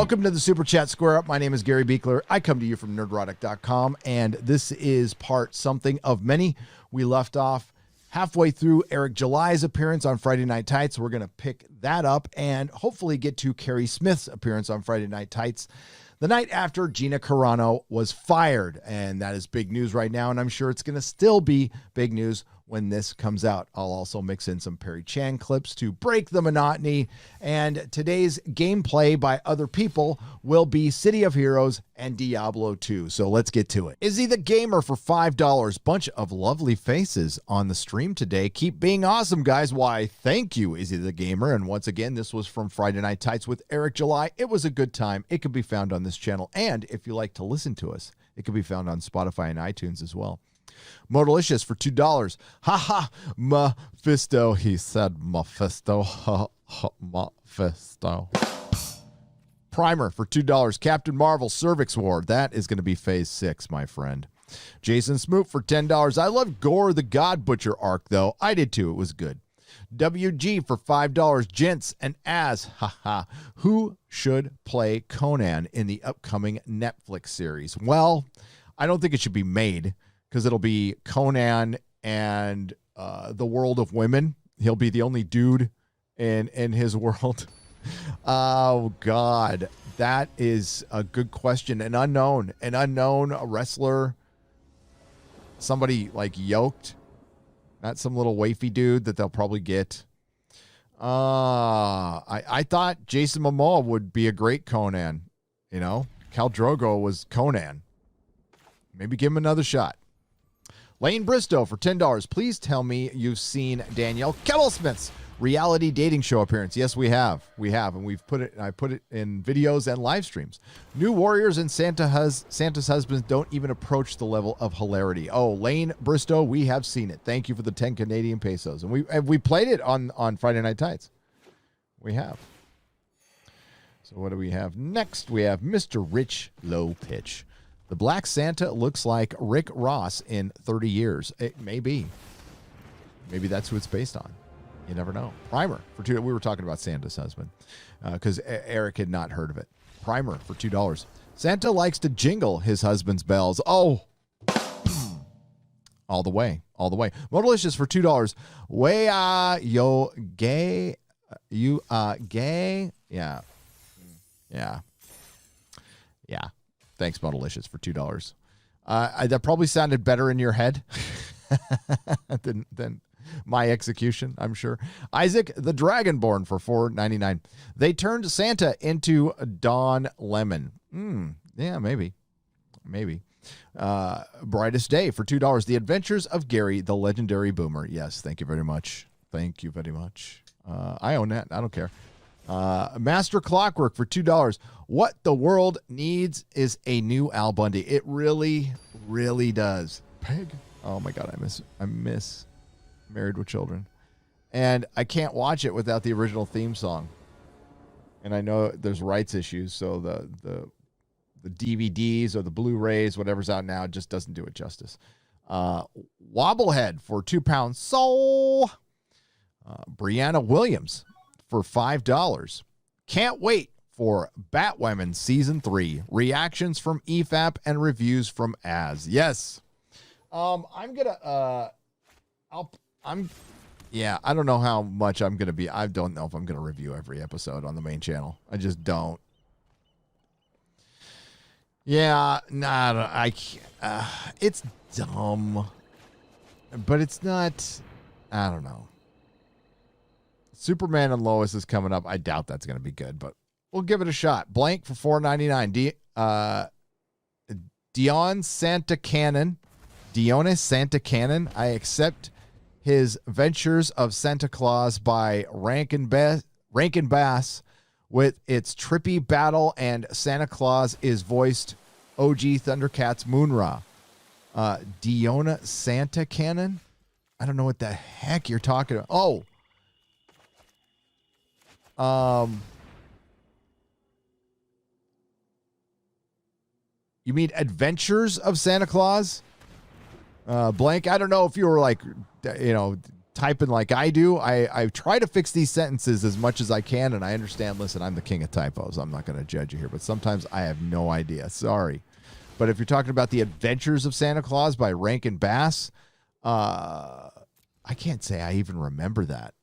Welcome to the Super Chat Square Up. My name is Gary Beekler. I come to you from Nerdrodic.com, and this is part something of many. We left off halfway through Eric July's appearance on Friday Night Tights. We're going to pick that up and hopefully get to Carrie Smith's appearance on Friday Night Tights the night after Gina Carano was fired. And that is big news right now, and I'm sure it's going to still be big news when this comes out. I'll also mix in some Perry Chan clips to break the monotony, and today's gameplay by other people will be City of Heroes and Diablo 2. So let's get to it. Izzy the Gamer for $5. Bunch of lovely faces on the stream today. Keep being awesome, guys. Why, thank you, Izzy the Gamer. And once again, this was from Friday Night Tights with Eric July. It was a good time. It can be found on this channel, and if you like to listen to us, it can be found on Spotify and iTunes as well. Modalicious for $2. Ha ha, Mephisto. He said Mephisto. Ha ha, Mephisto. Primer for $2. Captain Marvel Cervix War. That is going to be phase 6, my friend. Jason Smoot for $10. I love Gore the God Butcher arc, though. I did too. It was good. WG for $5. Gents and Az. Ha ha. Who should play Conan in the upcoming Netflix series? Well, I don't think it should be made, because it'll be Conan and the world of women. He'll be the only dude in his world. Oh, God. That is a good question. An unknown wrestler. Somebody like yoked. Not some little wafy dude that they'll probably get. I thought Jason Momoa would be a great Conan. You know, Khal Drogo was Conan. Maybe give him another shot. Lane Bristow for $10. Please tell me you've seen Danielle Kettlesmith's reality dating show appearance. Yes, we have. And we've put it. I put it in videos and live streams. New Warriors and Santa's husbands don't even approach the level of hilarity. Oh, Lane Bristow, we have seen it. Thank you for the 10 Canadian pesos. And we played it on Friday Night Tights. We have. So what do we have next? We have Mr. Rich Low Pitch. The Black Santa looks like Rick Ross in 30 years. It may be. Maybe that's who it's based on. You never know. Primer for $2. We were talking about Santa's husband because Eric had not heard of it. Primer for $2. Santa likes to jingle his husband's bells. Oh, all the way. Modalicious for $2. Way yo gay. You gay? Yeah. Thanks, Modalicious, for $2. That probably sounded better in your head than my execution, I'm sure. Isaac the Dragonborn for $4.99. They turned Santa into Don Lemon. Yeah, maybe. Brightest Day for $2. The Adventures of Gary, the Legendary Boomer. Yes, thank you very much. I own that. I don't care. Master Clockwork for $2. What the world needs is a new Al Bundy. It really, really does. Peg. Oh my God, I miss Married with Children, and I can't watch it without the original theme song. And I know there's rights issues, so the DVDs or the Blu-rays, whatever's out now, just doesn't do it justice. Wobblehead for £2. So, Brianna Williams for $5. Can't wait for Batwoman Season 3. Reactions from EFAP and reviews from Az. Yes. I don't know how much I'm going to be. I don't know if I'm going to review every episode on the main channel. I just don't. Yeah, I can't. It's dumb. But it's not, I don't know. Superman and Lois is coming up. I doubt that's going to be good, but we'll give it a shot. Blank for $4.99. Dion Santa Cannon. I accept his Ventures of Santa Claus by Rankin Bass with its trippy battle, and Santa Claus is voiced OG Thundercats Moonra. Diona Santa Cannon? I don't know what the heck you're talking about. Oh. You mean Adventures of Santa Claus? Blank, I don't know if you were like, typing typing like I do, I try to fix these sentences as much as I can, and I understand, listen, I'm the king of typos. I'm not going to judge you here, but sometimes I have no idea. Sorry. But if you're talking about The Adventures of Santa Claus by Rankin Bass, I can't say I even remember that.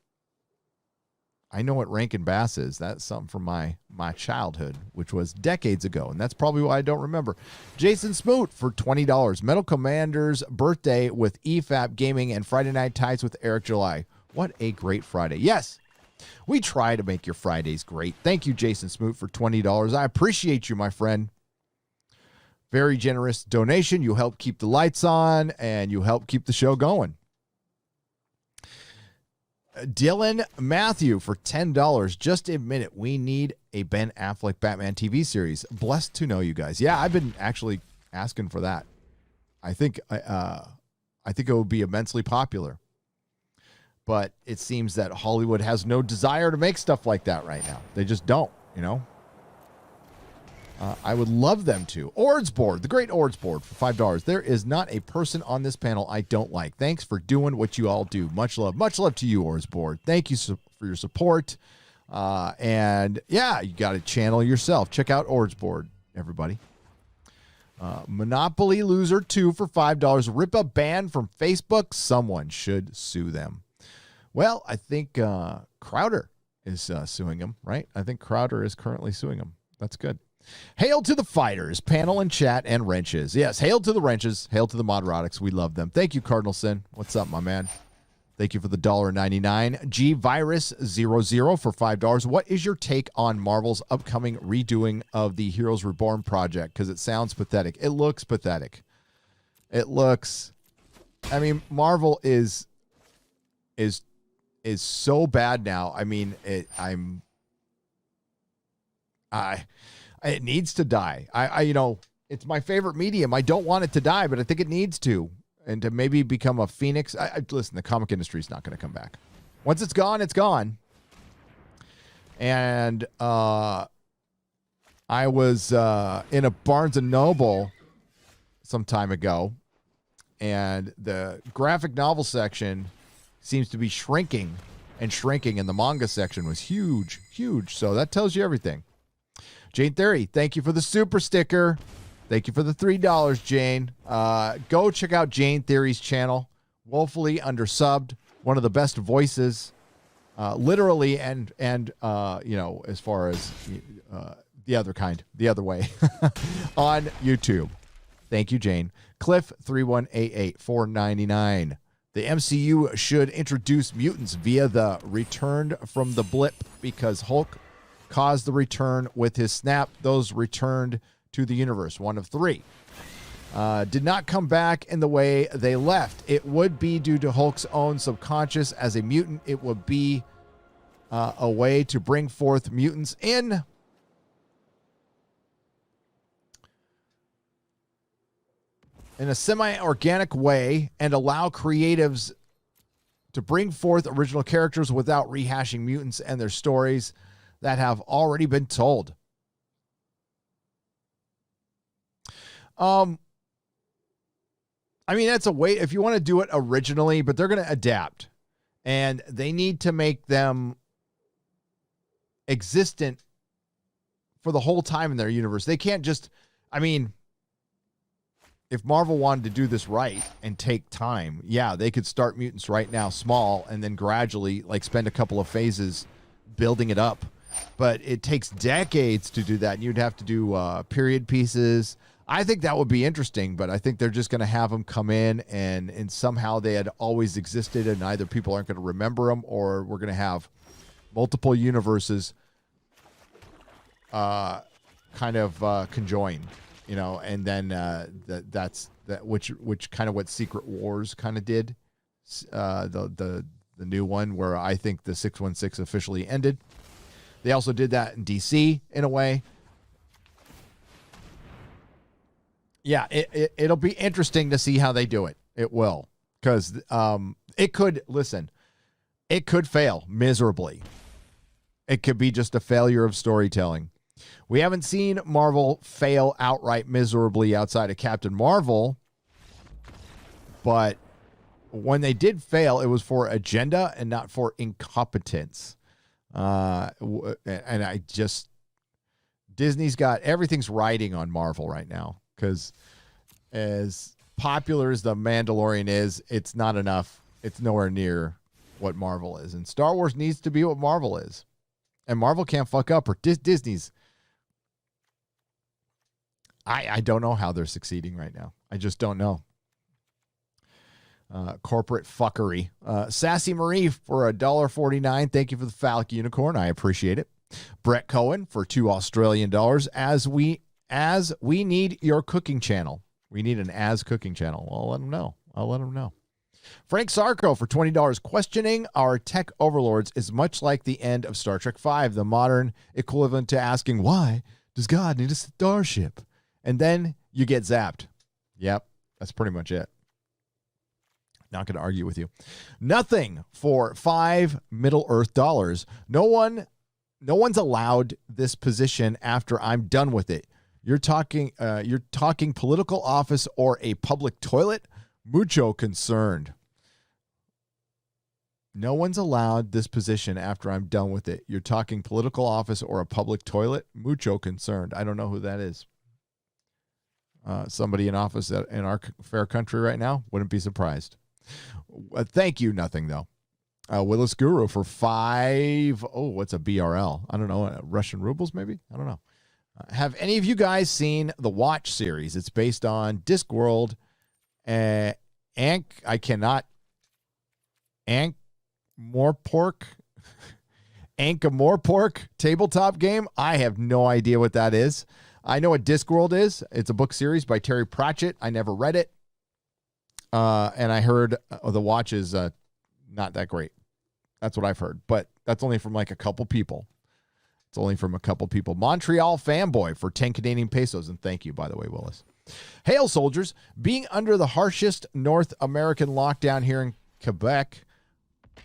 I know what Rankin Bass is. That's something from my childhood, which was decades ago, and that's probably why I don't remember. Jason Smoot for $20. Metal Commander's birthday with EFAP Gaming and Friday Night Tights with Eric July. What a great Friday. Yes, we try to make your Fridays great. Thank you, Jason Smoot, for $20. I appreciate you, my friend. Very generous donation. You help keep the lights on, and you help keep the show going. Dylan Matthew for $10. Just admit it. We need a Ben Affleck Batman TV series. Blessed to know you guys. Yeah, I've been actually asking for that. I think it would be immensely popular. But it seems that Hollywood has no desire to make stuff like that right now. They just don't, you know. I would love them to. Ords Board, the great Ords Board for $5. There is not a person on this panel I don't like. Thanks for doing what you all do. Much love. Much love to you, Ords Board. Thank you for your support. And yeah, you got to channel yourself. Check out Ords Board, everybody. Monopoly Loser 2 for $5. Rip a ban from Facebook. Someone should sue them. Well, I think Crowder is suing him, right? I think Crowder is currently suing him. That's good. Hail to the fighters, panel and chat and wrenches. Yes, hail to the wrenches. Hail to the Modrotics. We love them. Thank you, Cardinalson. What's up, my man? Thank you for the $1.99. G Virus 00 for $5. What is your take on Marvel's upcoming redoing of the Heroes Reborn project? Because it sounds pathetic. It looks pathetic. It looks. I mean, Marvel is so bad now. I mean, it needs to die. You know, it's my favorite medium. I don't want it to die, but I think it needs to. And to maybe become a phoenix. Listen, the comic industry is not going to come back. Once it's gone, it's gone. And I was in a Barnes & Noble some time ago, and the graphic novel section seems to be shrinking and shrinking, and the manga section was huge, huge. So that tells you everything. Jane Theory, thank you for the super sticker. Thank you for the $3, Jane. Go check out Jane Theory's channel. Woefully undersubbed. One of the best voices, literally and you know, as far as the other kind, the other way, on YouTube. Thank you, Jane. Cliff 3188 $4.99. The MCU should introduce mutants via the return from the blip because Hulk caused the return with his snap. Those returned to the universe. 1 of 3. Did not come back in the way they left. It would be due to Hulk's own subconscious. As a mutant, it would be a way to bring forth mutants in a semi-organic way and allow creatives to bring forth original characters without rehashing mutants and their stories that have already been told. I mean, that's a way if you want to do it originally, but they're going to adapt, and they need to make them existent for the whole time in their universe. They can't just, I mean, if Marvel wanted to do this right and take time, yeah, they could start mutants right now, small, and then gradually, like, spend a couple of phases building it up. But it takes decades to do that, and you'd have to do period pieces. I think that would be interesting, but I think they're just going to have them come in, and somehow they had always existed, and either people aren't going to remember them, or we're going to have multiple universes kind of conjoin, you know, and then that's which kind of what Secret Wars kind of did, the new one where I think the 616 officially ended. They also did that in DC in a way. Yeah, it'll be interesting to see how they do it. It will, because it could fail miserably. It could be just a failure of storytelling. We haven't seen Marvel fail outright miserably outside of Captain Marvel, but when they did fail, it was for agenda and not for incompetence. And I just, Disney's got, everything's riding on Marvel right now, because as popular as The Mandalorian is, it's not enough. It's nowhere near what Marvel is. And Star Wars needs to be what Marvel is. And Marvel can't fuck up, or Disney's. I don't know how they're succeeding right now. I just don't know. Corporate fuckery. Sassy Marie for $1.49. Thank you for the phallic unicorn. I appreciate it. Brett Cohen for $2 Australian. As we need your cooking channel. We need an as cooking channel. Well, I'll let him know. Frank Sarko for $20. Questioning our tech overlords is much like the end of Star Trek V, the modern equivalent to asking, why does God need a starship? And then you get zapped. Yep, that's pretty much it. Not going to argue with you. Nothing for $5 Middle Earth dollars. No one's allowed this position after I'm done with it. You're talking political office or a public toilet? Mucho concerned. No one's allowed this position after I'm done with it. You're talking political office or a public toilet? Mucho concerned. I don't know who that is. Somebody in office in our fair country right now? Wouldn't be surprised. Thank you, nothing, though. Willis Guru for $5. Oh, what's a BRL? I don't know. Russian rubles, maybe? I don't know. Have any of you guys seen the Watch series? It's based on Discworld. Ankh-Morpork tabletop game. I have no idea what that is. I know what Discworld is. It's a book series by Terry Pratchett. I never read it. And I heard the Watch is not that great. That's what I've heard. But that's only from like a couple people. It's only from a couple people. Montreal Fanboy for 10 Canadian pesos. And thank you, by the way, Willis. Hail, soldiers. Being under the harshest North American lockdown here in Quebec,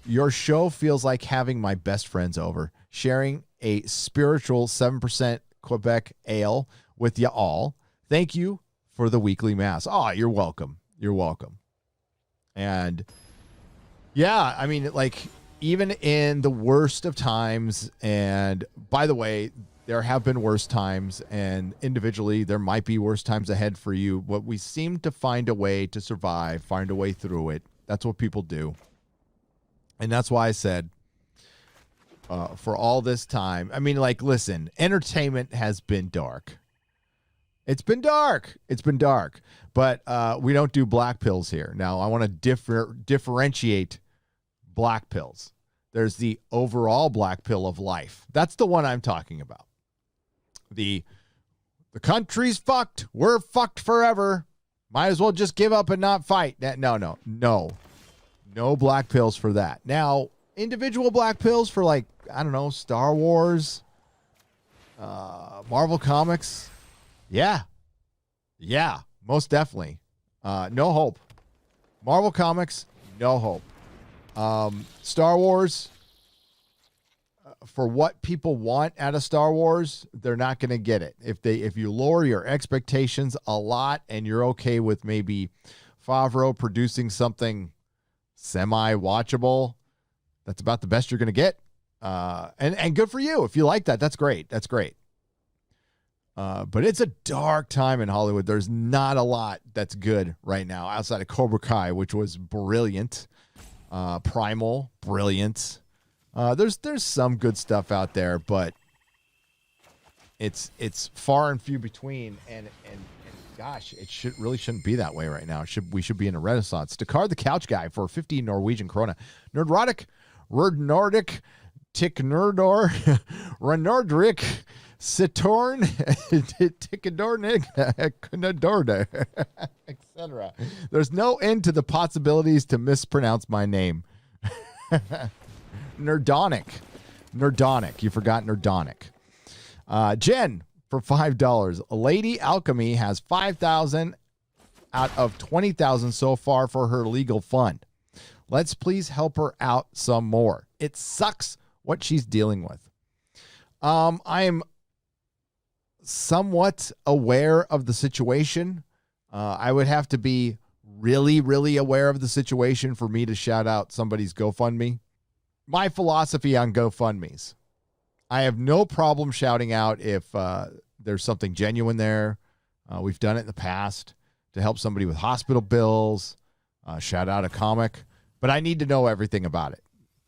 your show feels like having my best friends over, sharing a spiritual 7% Quebec ale with you all. Thank you for the weekly mass. Oh, you're welcome. You're welcome. And yeah, I mean, like, even in the worst of times, and by the way, there have been worse times, and individually there might be worse times ahead for you, but we seem to find a way to survive, find a way through it. That's what people do. And that's why I said, for all this time, I mean, like, listen, entertainment has been dark. It's been dark. It's been dark. But we don't do black pills here. Now, I want to differentiate black pills. There's the overall black pill of life. That's the one I'm talking about. The country's fucked. We're fucked forever. Might as well just give up and not fight. No. No black pills for that. Now, individual black pills for, like, I don't know, Star Wars, Marvel Comics. Yeah, most definitely. No hope. Marvel Comics, no hope. Star Wars, for what people want out of Star Wars, they're not going to get it. If you lower your expectations a lot and you're okay with maybe Favreau producing something semi-watchable, that's about the best you're going to get. And good for you. If you like that, that's great. That's great. But it's a dark time in Hollywood. There's not a lot that's good right now outside of Cobra Kai, which was brilliant. Primal, brilliant. There's some good stuff out there, but it's far and few between. And gosh, it shouldn't be that way right now. We should be in a renaissance. Stakar the Couch Guy for 50 Norwegian krona. Nerdrodic, Tick Nerdor, Renordric, Saturn, Tickadornik, Knadorda, etc. There's no end to the possibilities to mispronounce my name. Nerdonic. You forgot Nerdonic. Jen for $5. Lady Alchemy has 5,000 out of 20,000 so far for her legal fund. Let's please help her out some more. It sucks what she's dealing with. I'm somewhat aware of the situation. I would have to be really, really aware of the situation for me to shout out somebody's GoFundMe. My philosophy on GoFundMes, I have no problem shouting out if there's something genuine there. We've done it in the past to help somebody with hospital bills, shout out a comic, but I need to know everything about it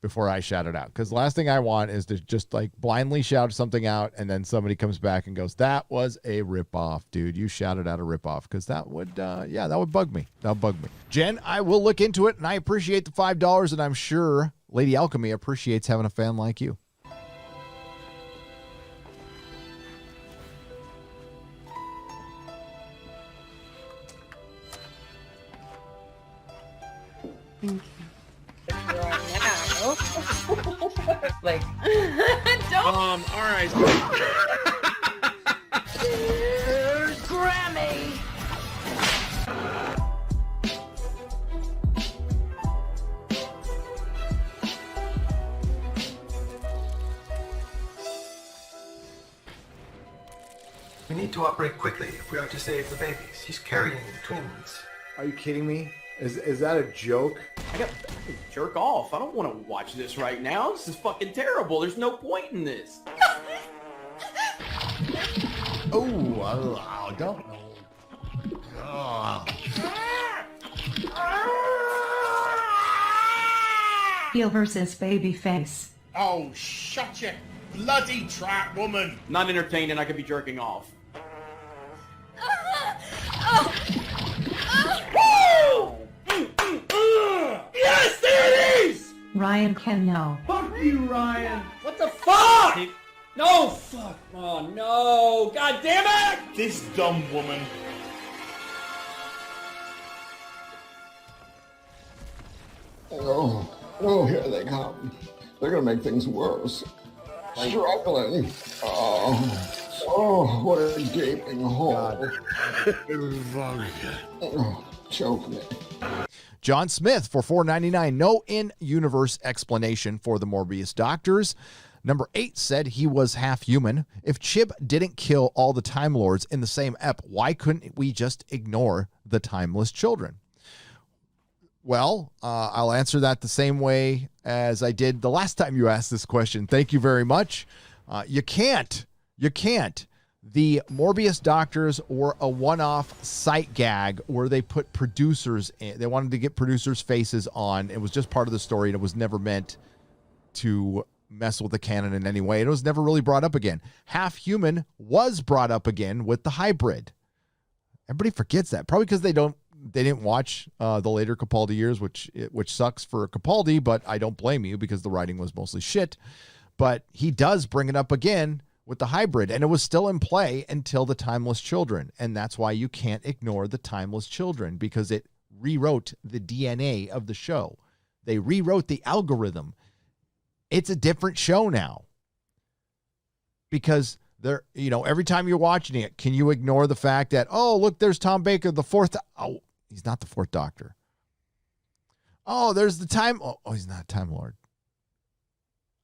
before I shout it out. Because the last thing I want is to just like blindly shout something out and then somebody comes back and goes, that was a ripoff, dude. You shouted out a ripoff. Because that would, that would bug me. That would bug me. Jen, I will look into it, and I appreciate the $5, and I'm sure Lady Alchemy appreciates having a fan like you. Thank you. Like, don't. all right. Grammy. We need to operate quickly if we are to save the babies. He's carrying twins. Are you kidding me? Is that a joke? I got jerk off. I don't want to watch this right now. This is fucking terrible. There's no point in this. I don't know. Heel versus Babyface. Oh, shut your bloody trap, woman! Not entertained, and I could be jerking off. Yes, there it is! Ryan can know. Fuck you, Ryan. What the fuck? No, fuck. Oh, no. God damn it! This dumb woman. Oh, here they come. They're gonna make things worse. Struggling. Oh, what a gaping hole. Oh, choke me. John Smith for $4.99. No in-universe explanation for the Morbius doctors. Number 8 said he was half human. If Chib didn't kill all the Time Lords in the same ep, why couldn't we just ignore the timeless children? Well, I'll answer that the same way as I did the last time you asked this question. Thank you very much. You can't. The Morbius doctors were a one-off sight gag where they put producers in. They wanted to get producers' faces on. It was just part of the story, and it was never meant to mess with the canon in any way. It was never really brought up again. Half Human was brought up again with the hybrid. Everybody forgets that, probably because they didn't watch the later Capaldi years, which sucks for Capaldi, but I don't blame you because the writing was mostly shit. But he does bring it up again with the hybrid, and it was still in play until the Timeless Children. And that's why you can't ignore the Timeless Children, because it rewrote the DNA of the show. They rewrote the algorithm. It's a different show now. Because every time you're watching it, can you ignore the fact that, oh, look, there's Tom Baker, the fourth. Oh, he's not the fourth Doctor. Oh, there's the Time. Oh, he's not a Time Lord.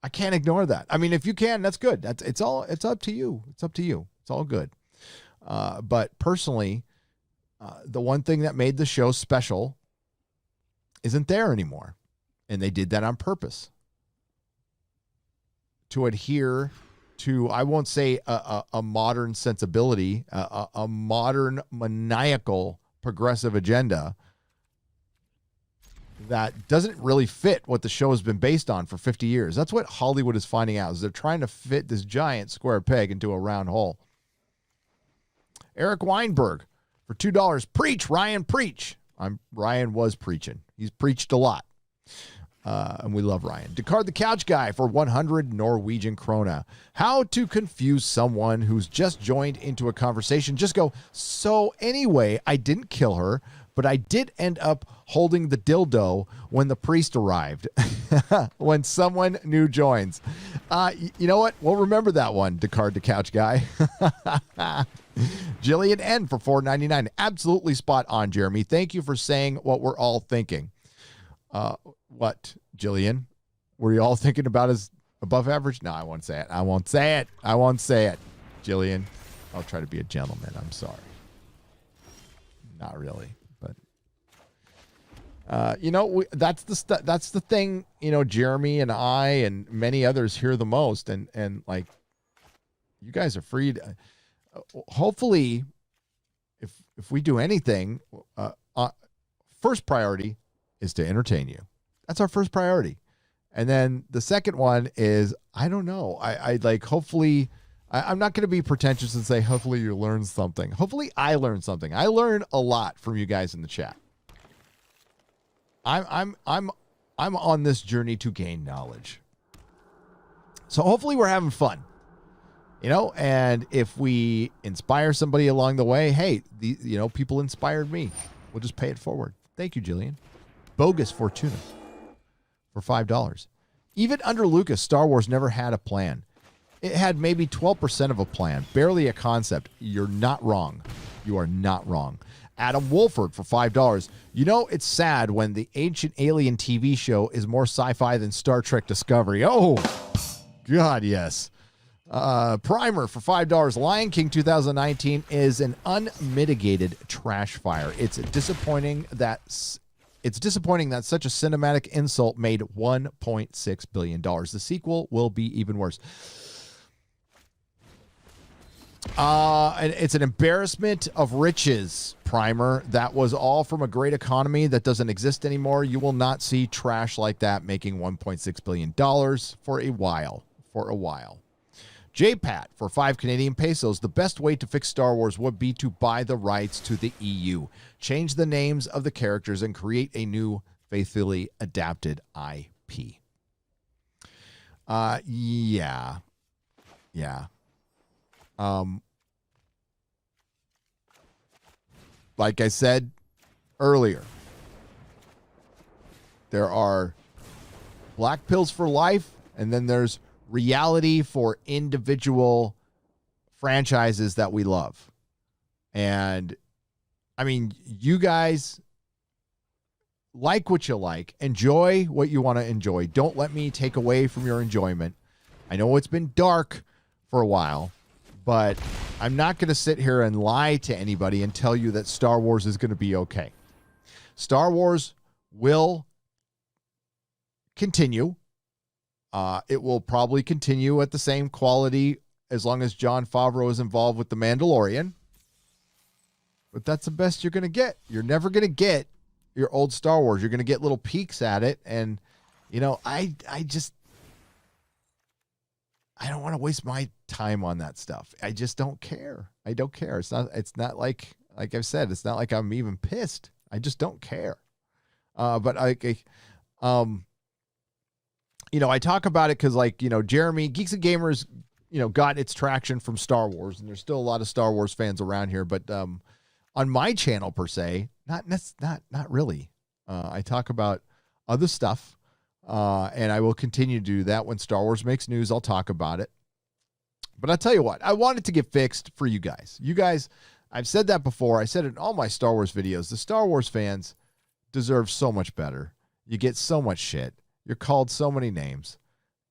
I can't ignore that. I mean, if you can, that's good. It's up to you. It's up to you. It's all good. But personally, the one thing that made the show special isn't there anymore. And they did that on purpose. To adhere to, I won't say a modern sensibility, a modern maniacal progressive agenda that doesn't really fit what the show has been based on for 50 years. That's what Hollywood is finding out, is they're trying to fit this giant square peg into a round hole. Eric Weinberg for $2. Preach, Ryan, preach. Ryan was preaching. He's preached a lot. And we love Ryan. Descard the Couch Guy for 100 Norwegian krona. How to confuse someone who's just joined into a conversation. Just go, so anyway, I didn't kill her, but I did end up holding the dildo when the priest arrived. When someone new joins. You know what? We'll remember that one, Descard the Couch Guy. Jillian N for $4.99. Absolutely spot on, Jeremy. Thank you for saying what we're all thinking. What, Jillian? Were you all thinking about as above average? No, I won't say it. I won't say it. Jillian, I'll try to be a gentleman. I'm sorry. Not really, but That's the thing, Jeremy and I and many others hear the most. And like, you guys are free to, hopefully, if we do anything, first priority is to entertain you. That's our first priority. And then the second one is, I don't know. I like, hopefully, I'm not going to be pretentious and say, hopefully you learn something. Hopefully I learn something. I learn a lot from you guys in the chat. I'm on this journey to gain knowledge. So hopefully we're having fun. And if we inspire somebody along the way, hey, people inspired me. We'll just pay it forward. Thank you, Jillian. Bogus Fortuna for $5. Even under Lucas, Star Wars never had a plan. It had maybe 12% of a plan, barely a concept. You're not wrong. You are not wrong. Adam Wolford for $5. It's sad when the Ancient Alien TV show is more sci-fi than Star Trek Discovery. Oh, God, yes. Primer for $5. Lion King 2019 is an unmitigated trash fire. It's disappointing that such a cinematic insult made $1.6 billion. The sequel will be even worse. And it's an embarrassment of riches, Primer. That was all from a great economy that doesn't exist anymore. You will not see trash like that making $1.6 billion for a while. JPAT for 5 Canadian pesos. The best way to fix Star Wars would be to buy the rights to the EU, change the names of the characters, and create a new, faithfully adapted IP. Yeah. Like I said earlier, there are black pills for life, and then there's reality for individual franchises that we love. And I mean, you guys like what you like, enjoy what you want to enjoy. Don't let me take away from your enjoyment. I know it's been dark for a while, but I'm not going to sit here and lie to anybody and tell you that Star Wars is going to be okay. Star Wars will continue. It will probably continue at the same quality as long as Jon Favreau is involved with The Mandalorian. But that's the best you're going to get. You're never going to get your old Star Wars. You're going to get little peeks at it. And, I don't want to waste my time on that stuff. I just don't care. I don't care. It's not like I've said, it's not like I'm even pissed. I just don't care. But I talk about it because, Jeremy, Geeks and Gamers, got its traction from Star Wars, and there's still a lot of Star Wars fans around here. But on my channel, per se, not really. I talk about other stuff, and I will continue to do that. When Star Wars makes news, I'll talk about it. But I'll tell you what, I want it to get fixed for you guys. You guys, I've said that before. I said it in all my Star Wars videos. The Star Wars fans deserve so much better. You get so much shit. You're called so many names,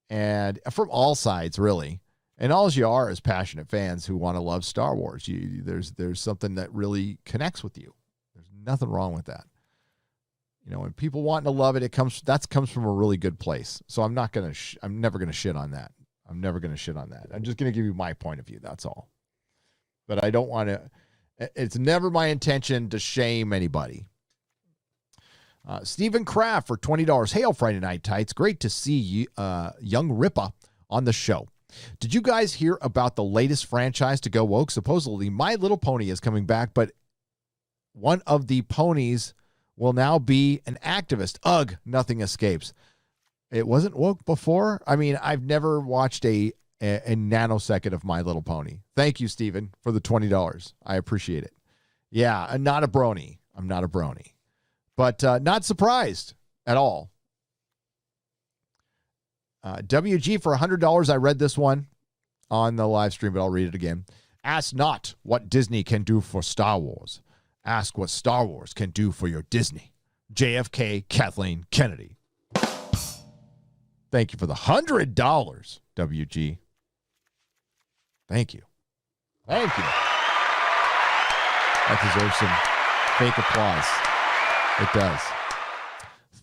and from all sides, really. And all you are is passionate fans who want to love Star Wars. There's something that really connects with you. There's nothing wrong with that. When people want to love it, comes from a really good place. So I'm never gonna shit on that. I'm just gonna give you my point of view. That's all. But I don't want to. It's never my intention to shame anybody. Stephen Kraft for $20. Hail Friday Night Tights. Great to see you, young Ripa on the show. Did you guys hear about the latest franchise to go woke? Supposedly, My Little Pony is coming back, but one of the ponies will now be an activist. Ugh, nothing escapes. It wasn't woke before. I mean, I've never watched a nanosecond of My Little Pony. Thank you, Stephen, for the $20. I appreciate it. Yeah, I'm not a brony. But not surprised at all. WG for $100. I read this one on the live stream, but I'll read it again. Ask not what Disney can do for Star Wars. Ask what Star Wars can do for your Disney. JFK Kathleen Kennedy. Thank you for the $100, WG. Thank you. That deserves some fake applause. It does.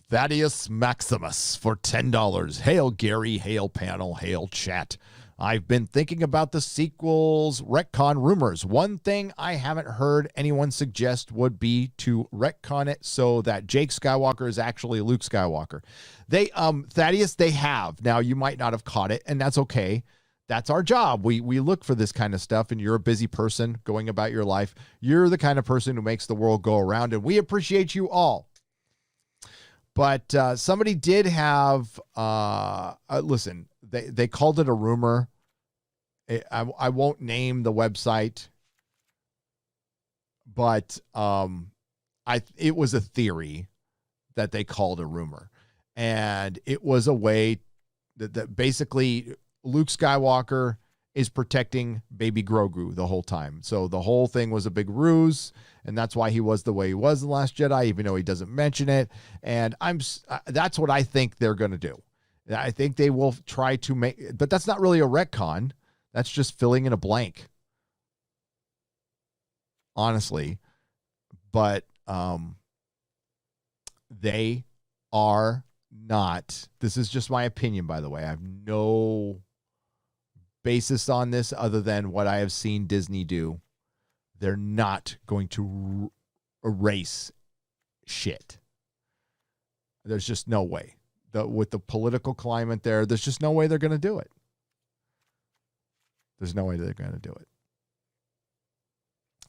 Thaddeus Maximus for $10. Hail Gary, hail panel, hail chat. I've been thinking about the sequel's retcon rumors. One thing I haven't heard anyone suggest would be to retcon it so that Jake Skywalker is actually Luke Skywalker. They, Thaddeus, they have. Now, you might not have caught it, and that's okay. That's our job. We look for this kind of stuff, and you're a busy person going about your life. You're the kind of person who makes the world go around, and we appreciate you all. But somebody did have, listen, they called it a rumor. I won't name the website, but it was a theory that they called a rumor. And it was a way that basically Luke Skywalker is protecting baby Grogu the whole time. So the whole thing was a big ruse, and that's why he was the way he was in The Last Jedi, even though he doesn't mention it. And that's what I think they're going to do. I think they will try to make, but that's not really a retcon. That's just filling in a blank, honestly. But they are not. This is just my opinion, by the way. I have no basis on this other than what I have seen Disney do. They're not going to erase shit. There's just no way. With the political climate there, there's just no way they're going to do it. There's no way they're going to do it.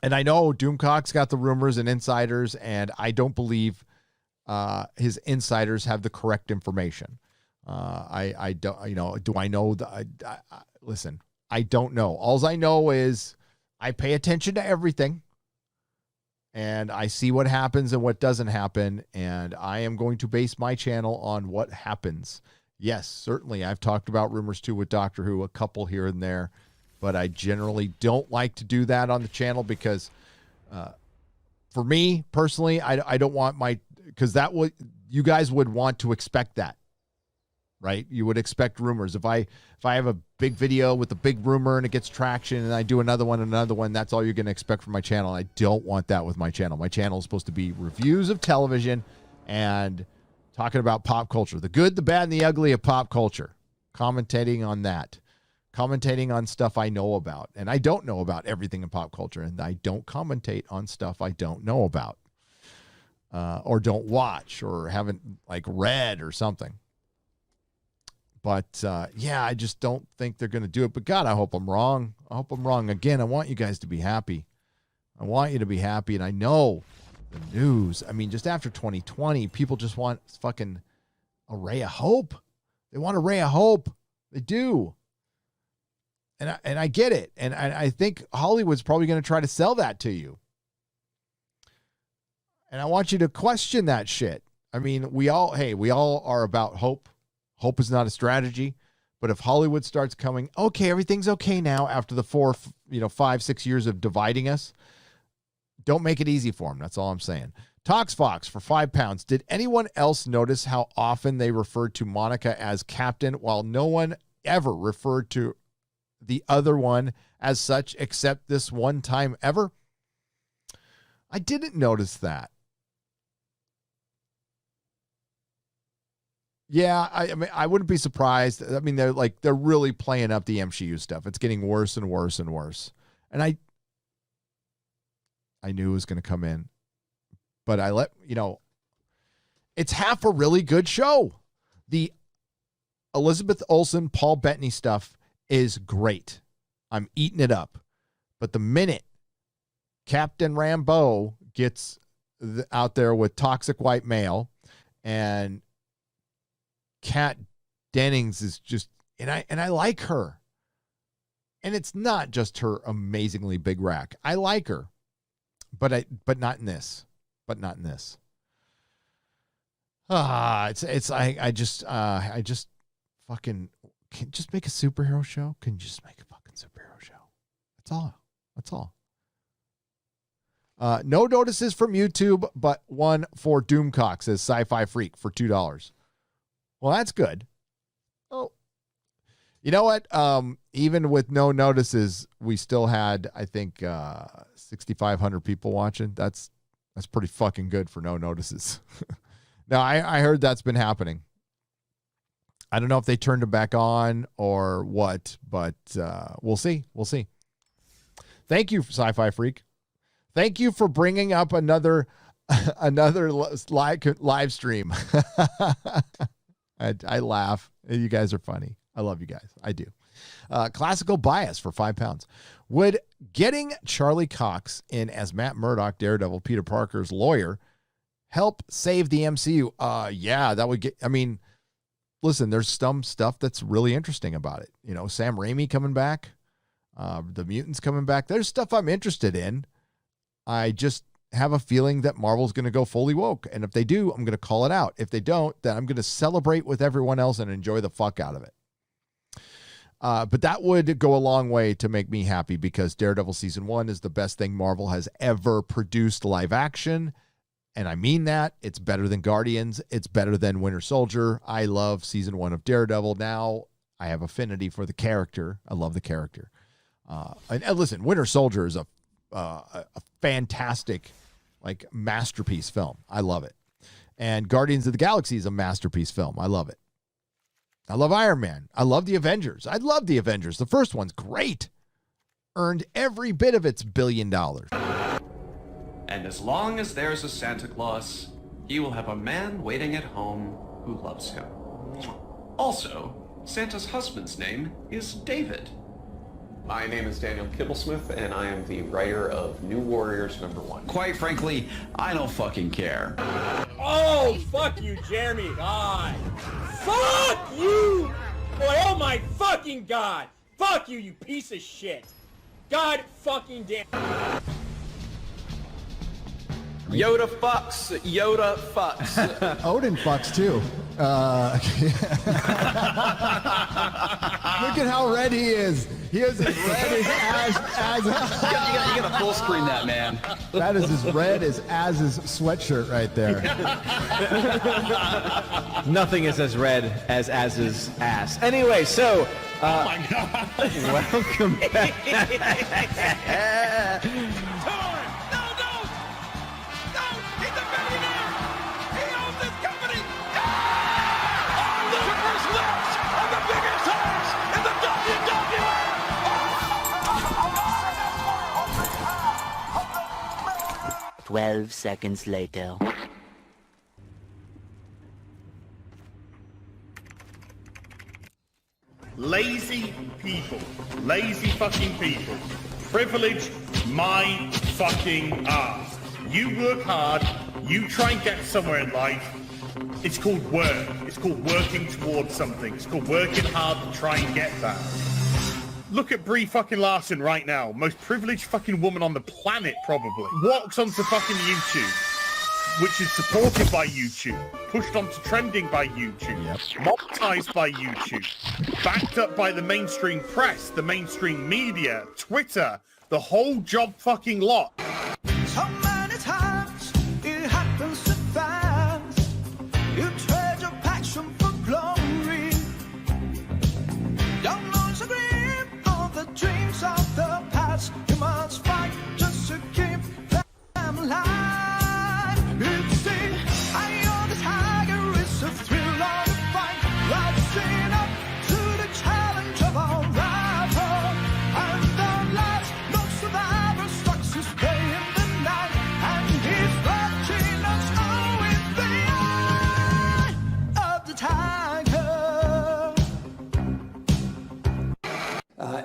And I know Doomcock's got the rumors and insiders, and I don't believe his insiders have the correct information. I don't, do I know listen, I don't know. All I know is I pay attention to everything, and I see what happens and what doesn't happen, and I am going to base my channel on what happens. Yes, certainly I've talked about rumors too with Doctor Who, a couple here and there, but I generally don't like to do that on the channel because for me personally, I don't want because that would, you guys would want to expect that, right? You would expect rumors. If I have a big video with a big rumor and it gets traction and I do another one, that's all you're going to expect from my channel. I don't want that with my channel. My channel is supposed to be reviews of television and talking about pop culture, the good, the bad, and the ugly of pop culture, commentating on that, commentating on stuff I know about. And I don't know about everything in pop culture, and I don't commentate on stuff I don't know about or don't watch or haven't read or something. But, yeah, I just don't think they're going to do it. But, God, I hope I'm wrong. I hope I'm wrong. Again, I want you guys to be happy. I want you to be happy. And I know the news, I mean, just after 2020, people just want fucking a ray of hope. They want a ray of hope. They do. And I get it. And I think Hollywood's probably going to try to sell that to you. And I want you to question that shit. I mean, we all are about hope. Hope is not a strategy, but if Hollywood starts coming, okay, everything's okay now after the 5, 6 years of dividing us, don't make it easy for them. That's all I'm saying. ToxFox for £5. Did anyone else notice how often they referred to Monica as Captain while no one ever referred to the other one as such except this one time ever? I didn't notice that. Yeah, I mean, I wouldn't be surprised. I mean, they're really playing up the MCU stuff. It's getting worse and worse and worse. And I knew it was going to come in, but it's half a really good show. The Elizabeth Olsen, Paul Bettany stuff is great. I'm eating it up. But the minute Captain Rambeau gets out there with toxic white male and Kat Dennings is just, and I like her. And it's not just her amazingly big rack. I like her. But not in this. But not in this. I just fucking can just make a superhero show. Can you just make a fucking superhero show? That's all. No notices from YouTube, but one for Doomcock, says Sci-Fi Freak for $2. Well, that's good. Oh, you know what? Even with no notices, we still had, I think, 6,500 people watching. That's pretty fucking good for no notices. Now, I heard that's been happening. I don't know if they turned him back on or what, but we'll see. We'll see. Thank you, Sci-Fi Freak. Thank you for bringing up another live stream. I laugh. You guys are funny. I love you guys. I do. Classical Bias for £5. Would getting Charlie Cox in as Matt Murdock, Daredevil, Peter Parker's lawyer, help save the MCU? Yeah, that would get. I mean, listen, there's some stuff that's really interesting about it. You know, Sam Raimi coming back, the mutants coming back. There's stuff I'm interested in. I just have a feeling that Marvel's going to go fully woke. And if they do, I'm going to call it out. If they don't, then I'm going to celebrate with everyone else and enjoy the fuck out of it. But that would go a long way to make me happy because Daredevil Season 1 is the best thing Marvel has ever produced live action. And I mean that. It's better than Guardians. It's better than Winter Soldier. I love Season 1 of Daredevil. Now I have affinity for the character. I love the character. And listen, Winter Soldier is a fantastic, like, masterpiece film. I love it. And Guardians of the Galaxy is a masterpiece film. I love it. I love Iron Man. I love the Avengers. I love the Avengers. The first one's great. Earned every bit of its $1 billion. And as long as there's a Santa Claus, he will have a man waiting at home who loves him. Also, Santa's husband's name is David. My name is Daniel Kibblesmith, and I am the writer of New Warriors #1. Quite frankly, I don't fucking care. Oh, fuck you, Jeremy. God. Fuck you! Boy, oh my fucking God. Fuck you, you piece of shit. God fucking damn. Yoda fucks. Yoda fucks. Odin fucks too. Look at how red he is. He is as red as You gotta full screen that, man. that is as red as Az's sweatshirt right there. Nothing is as red as Az's ass. Anyway, so Oh my God. welcome back. Twelve seconds later. Lazy people. Lazy fucking people. Privilege my fucking ass. You work hard. You try and get somewhere in life. It's called work. It's called working towards something. It's called working hard to try and get that. Look at Brie fucking Larson right now. Most privileged fucking woman on the planet, probably. Walks onto fucking YouTube, which is supported by YouTube, pushed onto trending by YouTube, monetized by YouTube, backed up by the mainstream press, the mainstream media, Twitter, the whole job fucking lot. So many times it happens to fans. You trade your passion for glory. Don't lose a grip on the dreams of the past. You must fight just to keep them alive. You see, I on the tiger is a thrill of the fight. Rising up to the challenge of our rival. And the last, no survivor stalks his prey in the night. And he's watching us all with the eye of the tiger.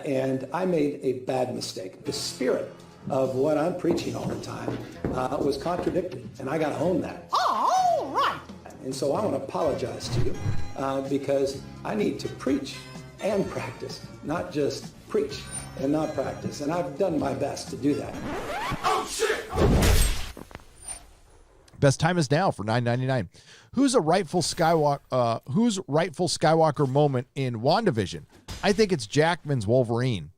And I made a bad mistake. The spirit of what I'm preaching all the time was contradicted, and I got to own that. All right. And so I want to apologize to you because I need to preach and practice, not just preach and not practice. And I've done my best to do that. Oh, shit! Best time is now for $9.99. Who's rightful Skywalker moment in WandaVision? I think it's Jackman's Wolverine.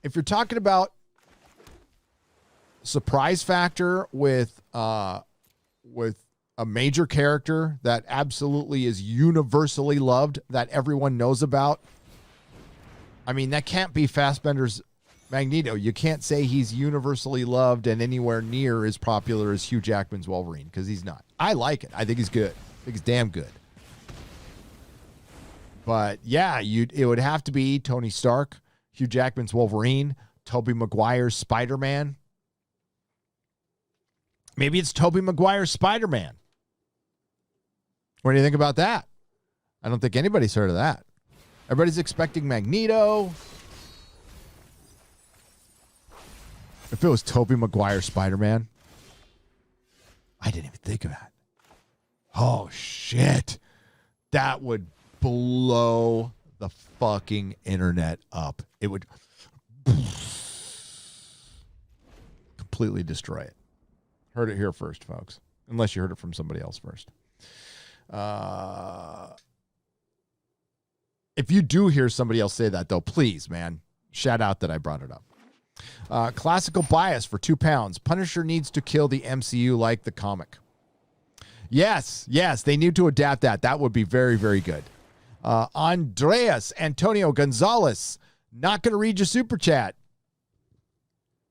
If you're talking about surprise factor with a major character that absolutely is universally loved, that everyone knows about, I mean, that can't be Fassbender's Magneto. You can't say he's universally loved and anywhere near as popular as Hugh Jackman's Wolverine, because he's not. I like it. I think he's good. I think he's damn good. But yeah, it would have to be Tony Stark, Hugh Jackman's Wolverine, Tobey Maguire's Spider-Man. Maybe it's Tobey Maguire's Spider-Man. What do you think about that? I don't think anybody's heard of that. Everybody's expecting Magneto. If it was Tobey Maguire Spider-Man, I didn't even think of that. Oh, shit. That would blow the fucking internet up. It would completely destroy it. Heard it here first, folks. Unless you heard it from somebody else first. If you do hear somebody else say that, though, please, man, shout out that I brought it up. Classical bias for £2. Punisher needs to kill the MCU like the comic. Yes, they need to adapt that. That would be very, very good. Andreas Antonio Gonzalez, not going to read your super chat.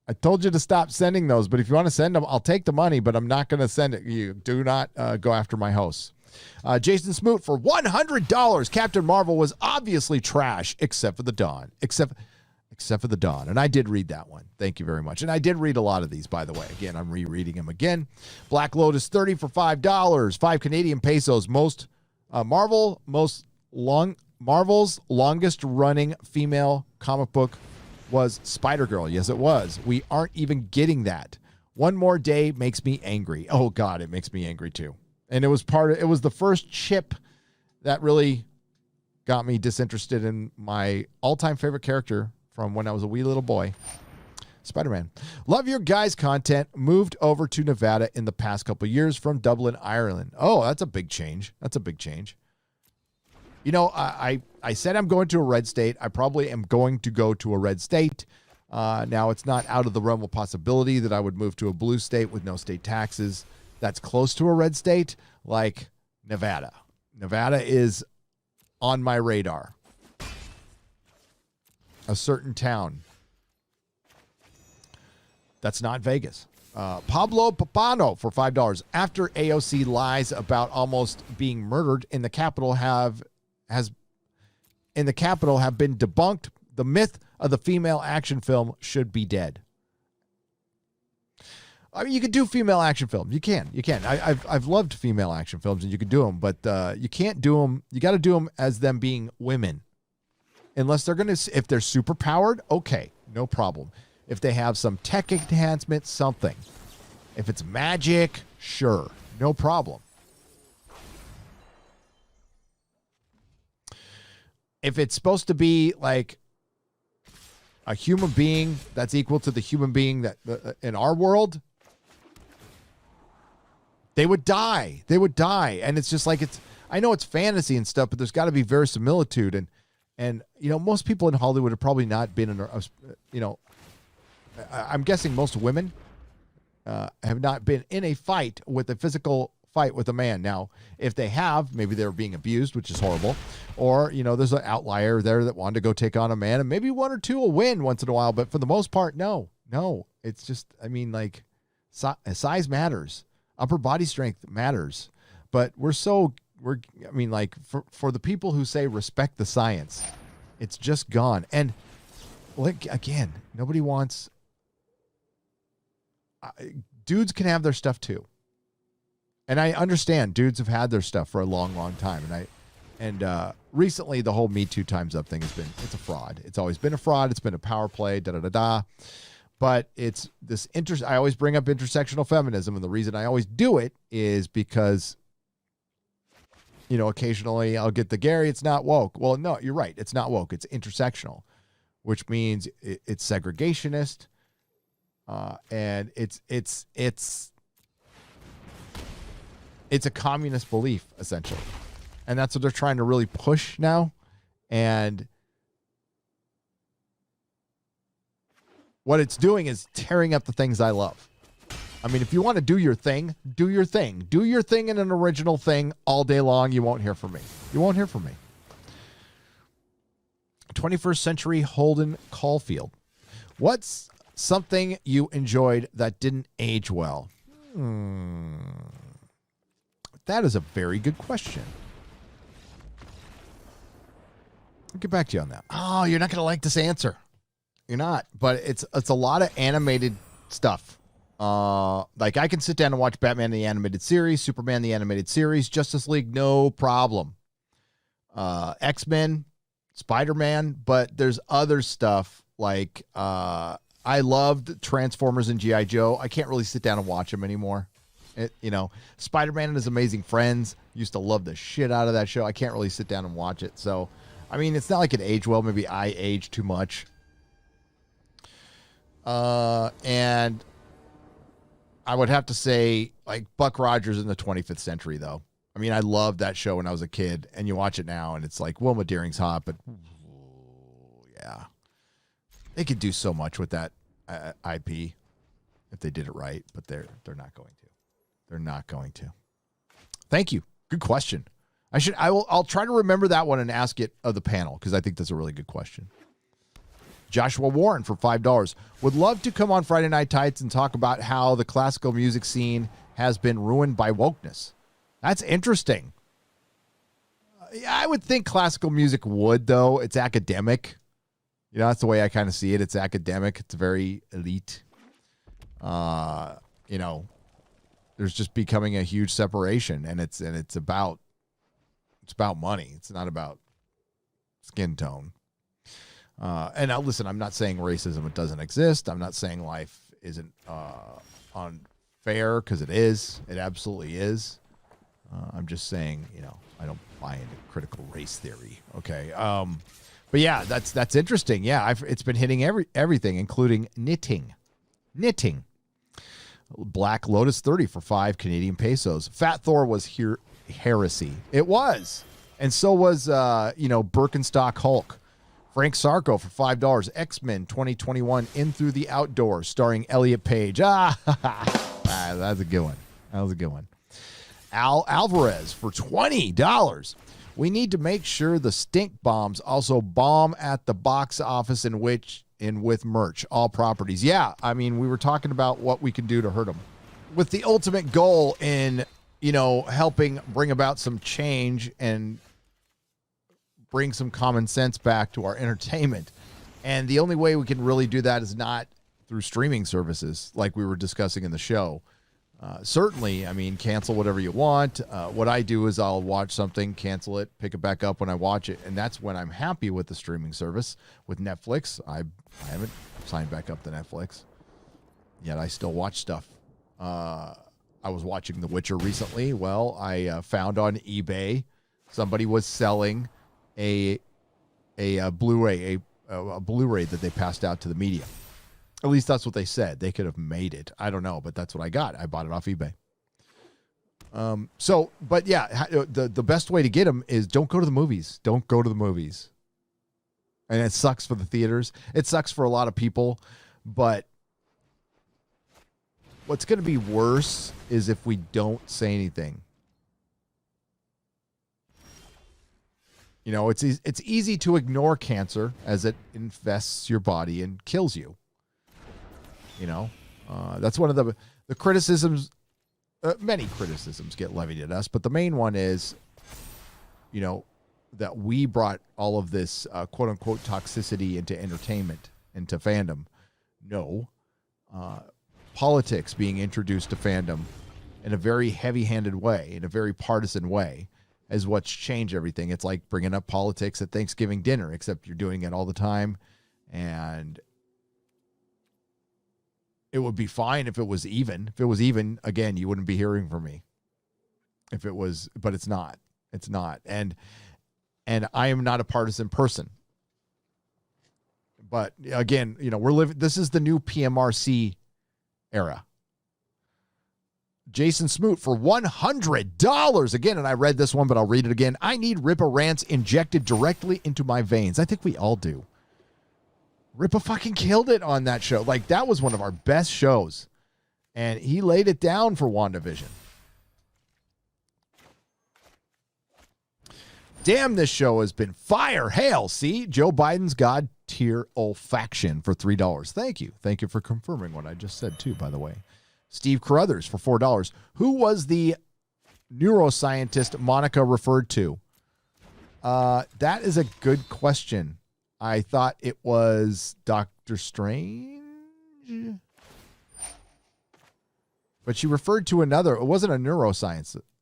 I told you to stop sending those, but if you want to send them, I'll take the money, but I'm not going to send it. You do not go after my hosts. Jason Smoot for $100. Captain Marvel was obviously trash, except for the Dawn. Except for the Dawn. And I did read that one. Thank you very much. And I did read a lot of these, by the way. Again, I'm rereading them again. Black Lotus 30 for $5. 5 Canadian pesos. Marvel's longest running female comic book was Spider-Girl. Yes, it was. We aren't even getting that. One more day makes me angry. Oh God, it makes me angry too. And it was the first chip that really got me disinterested in my all-time favorite character from when I was a wee little boy, Spider-Man. Love your guys' content. Moved over to Nevada in the past couple of years from Dublin, Ireland. Oh, that's a big change. You know, I said I'm going to a red state. I probably am going to go to a red state. Now, it's not out of the realm of possibility that I would move to a blue state with no state taxes. That's close to a red state, like Nevada. Nevada is on my radar. A certain town. That's not Vegas. Pablo Papano for $5. After AOC lies about almost being murdered in the Capitol have been debunked, the myth of the female action film should be dead. I mean, you could do female action films. You can. I've loved female action films, and you could do them, but you can't do them. You got to do them as them being women, unless if they're super powered. Okay, no problem. If they have some tech enhancement, something. If it's magic, sure, no problem. If it's supposed to be like a human being that's equal to the human being that in our world, they would die. And it's just like, I know it's fantasy and stuff, but there's got to be verisimilitude. And, you know, most people in Hollywood have probably not been I'm guessing most women have not been in a physical fight with a man. Now, if they have, maybe they're being abused, which is horrible. Or, you know, there's an outlier there that wanted to go take on a man, and maybe one or two will win once in a while. But for the most part, no. It's just, I mean, like, size matters. Upper body strength matters. But for the people who say respect the science, it's just gone. And, like, again, nobody wants... dudes can have their stuff too. And I understand dudes have had their stuff for a long, long time. And recently the whole Me Too Time's Up thing it's a fraud. It's always been a fraud. It's been a power play, But it's this I always bring up intersectional feminism. And the reason I always do it is because, you know, occasionally I'll get the Gary, it's not woke. Well, no, you're right. It's not woke. It's intersectional, which means it's segregationist. And it's a communist belief, essentially. And that's what they're trying to really push now. And what it's doing is tearing up the things I love. I mean, if you want to do your thing, do your thing. Do your thing in an original thing all day long. You won't hear from me. 21st Century Holden Caulfield. What's something you enjoyed that didn't age well? That is a very good question. I'll get back to you on that. Oh, you're not going to like this answer. You're not, but it's a lot of animated stuff. Like I can sit down and watch Batman the Animated Series, Superman the Animated Series, Justice League, no problem. X-Men, Spider-Man, but there's other stuff like I loved Transformers and G.I. Joe. I can't really sit down and watch them anymore. Spider-Man and His Amazing Friends, used to love the shit out of that show. I can't really sit down and watch it. So, I mean, it's not like it aged well. Maybe I aged too much. And I would have to say, like, Buck Rogers in the 25th Century, though. I mean, I loved that show when I was a kid, and you watch it now, and it's like, Wilma Deering's hot, but yeah. They could do so much with that IP if they did it right, but they're not going to. They're not going to. Thank you. Good question. I'll try to remember that one and ask it of the panel, because I think that's a really good question. Joshua Warren for $5. Would love to come on Friday Night Tights and talk about how the classical music scene has been ruined by wokeness. That's interesting. I would think classical music would, though. It's academic. That's the way I kind of see it. It's academic. It's very elite. There's just becoming a huge separation, and it's about money. It's not about skin tone. And now, listen, I'm not saying racism, it doesn't exist. I'm not saying life isn't unfair, because it is. It absolutely is. I'm just saying, I don't buy into critical race theory. Okay. But yeah, that's interesting. Yeah, it's been hitting everything, including knitting. Black Lotus 30 for 5 Canadian pesos. Fat Thor was heresy. It was. And so was, Birkenstock Hulk. Frank Sarko for $5. X-Men 2021 In Through the Outdoors, starring Elliot Page. That's a good one. That was a good one. Al Alvarez for $20. We need to make sure the stink bombs also bomb at the box office in with merch, all properties. Yeah, I mean, we were talking about what we can do to hurt them, with the ultimate goal in, helping bring about some change and bring some common sense back to our entertainment. And the only way we can really do that is not through streaming services like we were discussing in the show. Certainly, I mean, cancel whatever you want. What I do is I'll watch something, cancel it, pick it back up when I watch it. And that's when I'm happy with the streaming service. With Netflix, I haven't signed back up to Netflix, yet I still watch stuff. I was watching The Witcher recently. Well, I found on eBay somebody was selling a Blu-ray, a Blu-ray that they passed out to the media. At least that's what they said. They could have made it. I don't know, but that's what I got. I bought it off eBay. But yeah, the best way to get them is don't go to the movies. Don't go to the movies. And it sucks for the theaters. It sucks for a lot of people, but what's going to be worse is if we don't say anything. It's easy to ignore cancer as it infests your body and kills you. That's one of the criticisms. Many criticisms get levied at us, but the main one is, that we brought all of this quote unquote toxicity into entertainment, into fandom. No, politics being introduced to fandom in a very heavy-handed way, in a very partisan way, is what's changed everything. It's like bringing up politics at Thanksgiving dinner, except you're doing it all the time, and it would be fine if it was even. If it was even, again, you wouldn't be hearing from me. If it was, but it's not. It's not. And I am not a partisan person. But again, we're living, this is the new PMRC era. Jason Smoot for $100. Again, and I read this one, but I'll read it again. I need Rippa rants injected directly into my veins. I think we all do. Rippa fucking killed it on that show. Like, that was one of our best shows. And he laid it down for WandaVision. Damn, this show has been fire. Hail, see? Joe Biden's God tier olfaction for $3. Thank you. Thank you for confirming what I just said too, by the way. Steve Carruthers for $4. Who was the neuroscientist Monica referred to? That is a good question. I thought it was Dr. Strange. But she referred to another. It wasn't a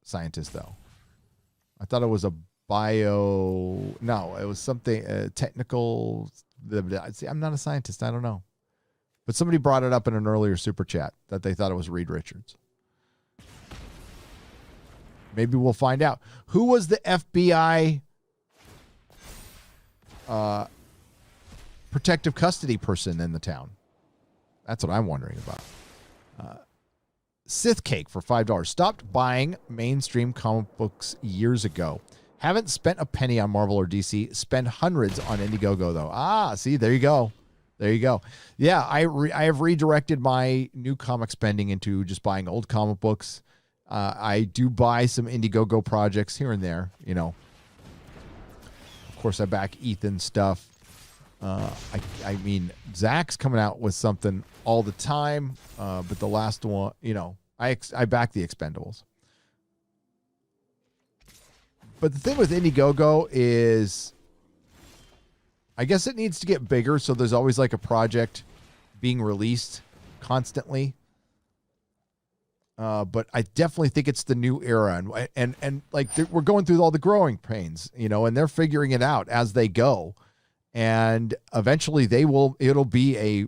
scientist, though. I thought it was a No, it was something technical. See, I'm not a scientist. I don't know. But somebody brought it up in an earlier super chat that they thought it was Reed Richards. Maybe we'll find out. Who was the FBI protective custody person in the town? That's what I'm wondering about. Sith Cake for $5. Stopped buying mainstream comic books years ago. Haven't spent a penny on Marvel or DC. Spend hundreds on Indiegogo, though. See, there you go. There you go. Yeah, I have redirected my new comic spending into just buying old comic books. I do buy some Indiegogo projects here and there, you know. Of course, I back Ethan stuff. I mean, Zach's coming out with something all the time, but the last one, you know, I back the Expendables. But the thing with Indiegogo is, I guess it needs to get bigger, so there's always like a project being released constantly. But I definitely think it's the new era, and like we're going through all the growing pains, you know, and they're figuring it out as they go. And eventually it'll be a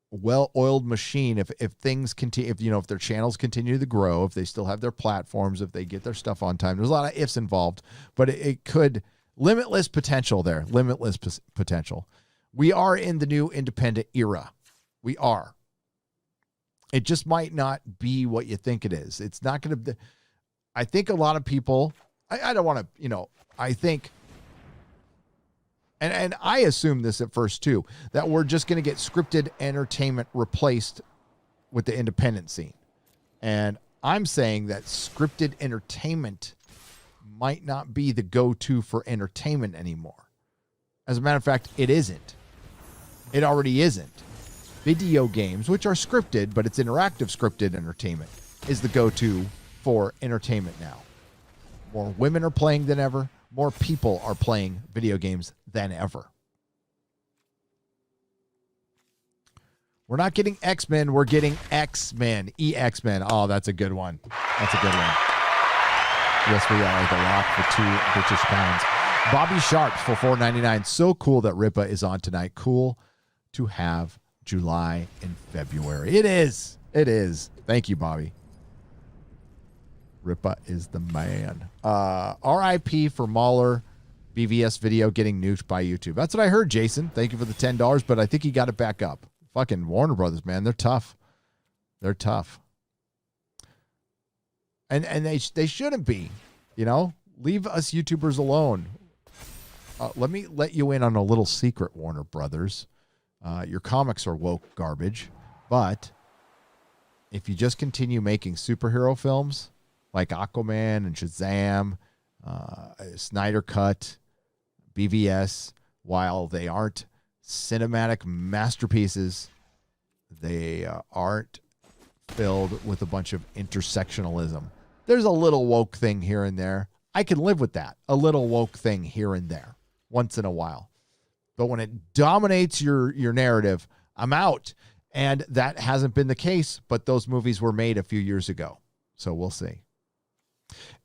well-oiled machine if things continue, if their channels continue to grow, if they still have their platforms, if they get their stuff on time. There's a lot of ifs involved, but it could, limitless potential there, limitless potential. We are in the new independent era. We are. It just might not be what you think it is. It's not going to, I think a lot of people, I don't want to, you know, I think, and I assume this at first too, that we're just going to get scripted entertainment replaced with the independent scene. And I'm saying that scripted entertainment might not be the go-to for entertainment anymore. As a matter of fact, it isn't. It already isn't. Video games, which are scripted, but it's interactive scripted entertainment, is the go-to for entertainment now. More women are playing than ever. More people are playing video games than ever. We're not getting X-Men. We're getting X-Men. EX-Men. Oh, that's a good one. That's a good one. Yes, we are. The Rock for 2 British pounds. Bobby Sharp for $4.99. So cool that Ripa is on tonight. Cool to have July and February. It is. It is. Thank you, Bobby. Ripa is the man. RIP for Mahler. BVS video getting nuked by YouTube. That's what I heard, Jason. Thank you for the $10, but I think he got it back up. Fucking Warner Brothers, man. They're tough. They're tough. And they shouldn't be. You know? Leave us YouTubers alone. Let me let you in on a little secret, Warner Brothers. Your comics are woke garbage, but if you just continue making superhero films like Aquaman and Shazam, Snyder Cut, BVS, while they aren't cinematic masterpieces, they aren't filled with a bunch of intersectionalism. There's a little woke thing here and there. I can live with that. A little woke thing here and there once in a while. But when it dominates your narrative, I'm out. And that hasn't been the case, but those movies were made a few years ago. So we'll see.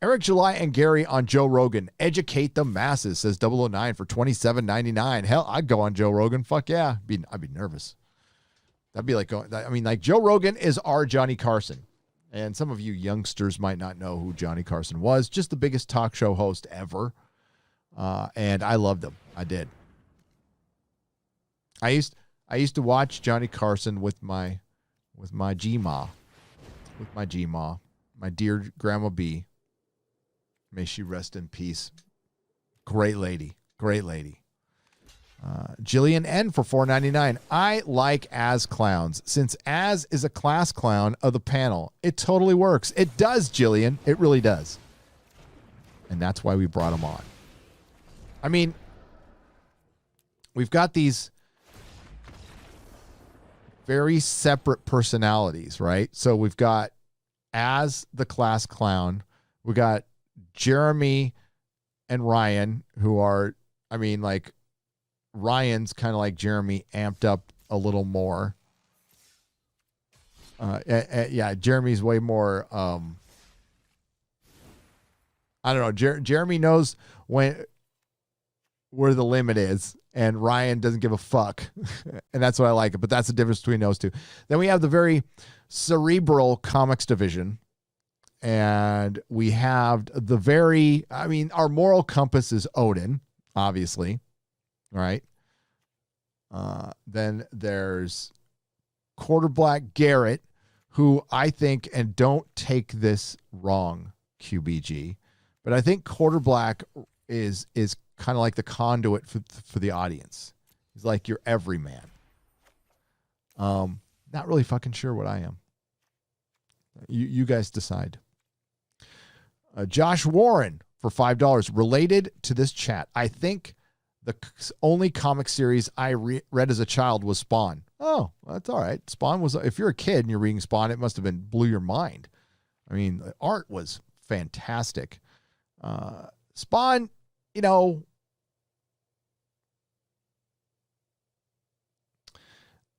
Eric July and Gary on Joe Rogan. Educate the masses, says 009 for $27.99. Hell, I'd go on Joe Rogan. Fuck yeah. I'd be nervous. That'd be like, like Joe Rogan is our Johnny Carson. And some of you youngsters might not know who Johnny Carson was. Just the biggest talk show host ever. And I loved him. I did. I used to watch Johnny Carson with my G-Ma. With my G-Ma. My dear Grandma B. May she rest in peace. Great lady. Great lady. Jillian N for $4.99. I like Az clowns. Since Az is a class clown of the panel, it totally works. It does, Jillian. It really does. And that's why we brought him on. I mean, we've got these very separate personalities, right? So we've got as the class clown, we got Jeremy and Ryan, who are, I mean, like Ryan's kind of like Jeremy amped up a little more. Yeah, Jeremy's way more, I don't know. Jeremy knows where the limit is, and Ryan doesn't give a fuck. And that's why I like it. But that's the difference between those two. Then we have the very cerebral comics division. And we have the very, I mean, our moral compass is Odin, obviously. Right. Then there's Quarter Black Garrett, who I think, and don't take this wrong, QBG, but I think Quarter Black is kind of like the conduit for the audience. He's like your everyman. Not really fucking sure what I am. You guys decide. Josh Warren for $5 related to this chat. I think the only comic series I read as a child was Spawn. Oh, that's all right. Spawn was, if you're a kid and you're reading Spawn, it must have blew your mind. I mean, the art was fantastic. Spawn, you know,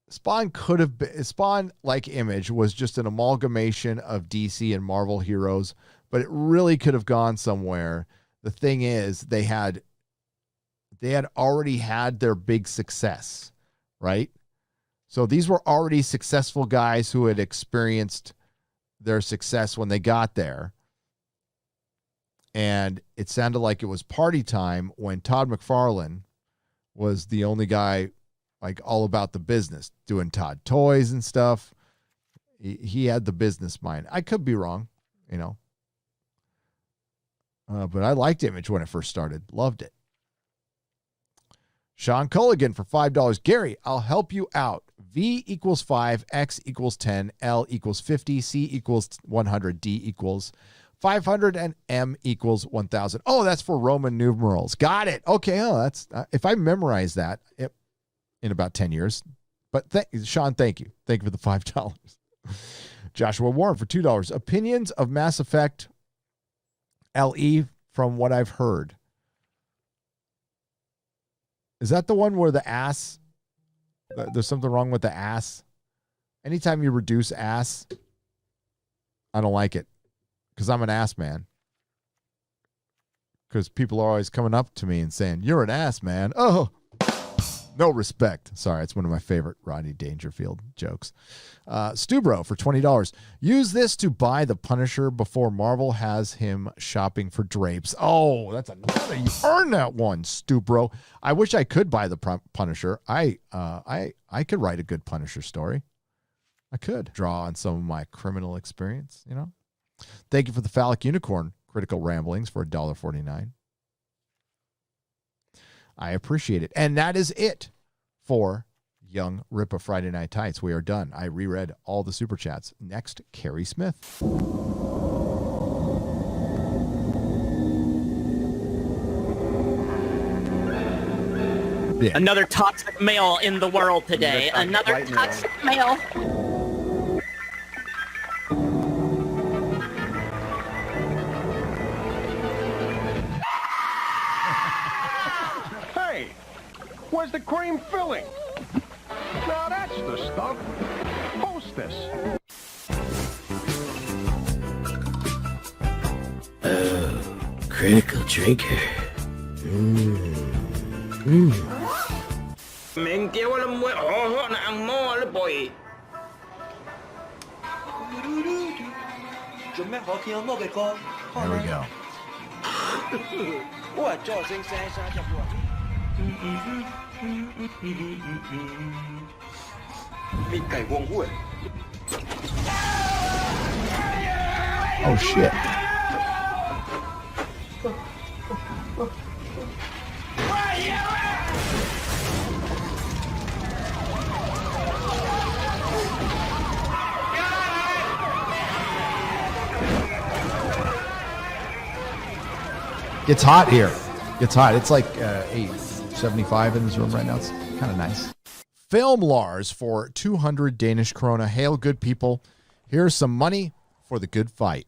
Spawn could have been, Spawn, like Image, was just an amalgamation of DC and Marvel heroes, but it really could have gone somewhere. The thing is, they had already had their big success, right? So these were already successful guys who had experienced their success when they got there. And it sounded like it was party time when Todd McFarlane was the only guy like all about the business, doing Todd toys and stuff. He had the business mind. I could be wrong, you know. But I liked Image when it first started. Loved it. Sean Culligan for $5. Gary, I'll help you out. V equals 5, X equals 10, L equals 50, C equals 100, D equals 500, and M equals 1,000. Oh, that's for Roman numerals. Got it. Okay. Oh, that's if I memorize that in about 10 years. But Sean, thank you. Thank you for the $5. Joshua Warren for $2. Opinions of Mass Effect LE from what I've heard. Is that the one where the ass, there's something wrong with the ass? Anytime you reduce ass, I don't like it. Because I'm an ass man. Because people are always coming up to me and saying, you're an ass man. Oh, no respect. Sorry, it's one of my favorite Rodney Dangerfield jokes. Stubro for $20. Use this to buy the Punisher before Marvel has him shopping for drapes. Oh, that's another. You earned that one, Stubro. I wish I could buy the Punisher. I could write a good Punisher story. I could draw on some of my criminal experience, you know. Thank you for the Phallic Unicorn Critical Ramblings for $1.49. I appreciate it. And that is it for Young Rip of Friday Night Tights. We are done. I reread all the super chats. Next, Carrie Smith. Yeah. Another toxic male in the world today. Another toxic male. Where's the cream filling? Now that's the stuff. Hostess. Oh, critical drinker. There we go. Oh shit. It's hot here. It's hot. It's like 75 in this room right now. It's kind of nice. Film Lars for 200 Danish krona. Hail, good people. Here's some money for the good fight.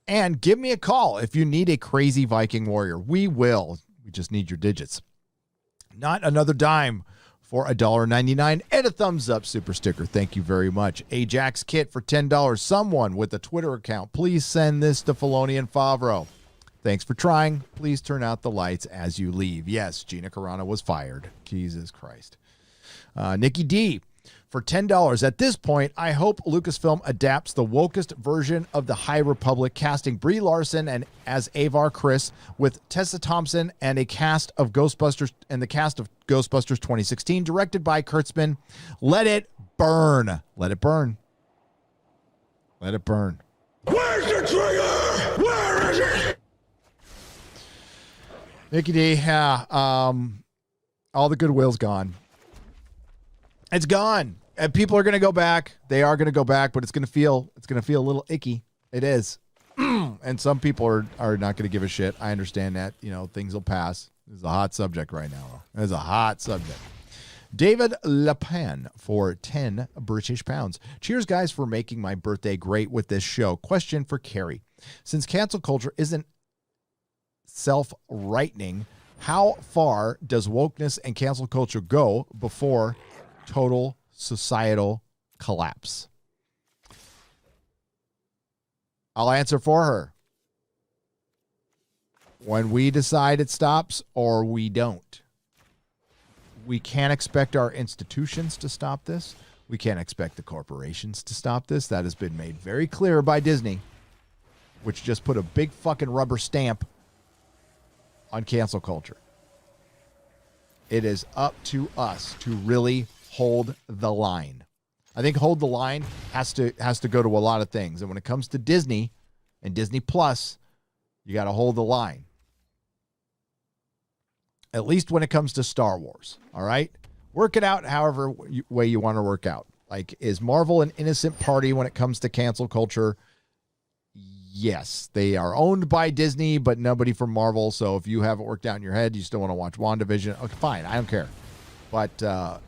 And give me a call if you need a crazy Viking warrior. We will. We just need your digits. Not another dime for $1.99 and a thumbs up super sticker. Thank you very much. Ajax Kit for $10. Someone with a Twitter account, please send this to Filoni and Favreau. Thanks for trying. Please turn out the lights as you leave. Yes, Gina Carano was fired. Jesus Christ. Nikki D for $10. At this point, I hope Lucasfilm adapts the wokest version of the High Republic, casting Brie Larson and as Avar Kriss with Tessa Thompson and the cast of Ghostbusters 2016, directed by Kurtzman. Let it burn. Let it burn. Let it burn. Where's the trigger? Where is it? Nikki D, yeah, all the goodwill's gone. It's gone. And people are going to go back. They are going to go back, but it's going to feel a little icky. It is. And some people are not going to give a shit. I understand that. You know, things will pass. This is a hot subject right now. It's a hot subject. David Lepan for 10 British pounds. Cheers, guys, for making my birthday great with this show. Question for Carrie. Since cancel culture isn't self-rightening, how far does wokeness and cancel culture go before total societal collapse? I'll answer for her. When we decide it stops or we don't. We can't expect our institutions to stop this. We can't expect the corporations to stop this. That has been made very clear by Disney, which just put a big fucking rubber stamp on cancel culture. It is up to us to really hold the line. I think hold the line has to go to a lot of things. And when it comes to Disney and Disney Plus, you got to hold the line. At least when it comes to Star Wars. All right? Work it out however way you want to work out. Like, is Marvel an innocent party when it comes to cancel culture? Yes. They are owned by Disney, but nobody from Marvel. So if you have it worked out in your head, you still want to watch WandaVision, okay, fine. I don't care. But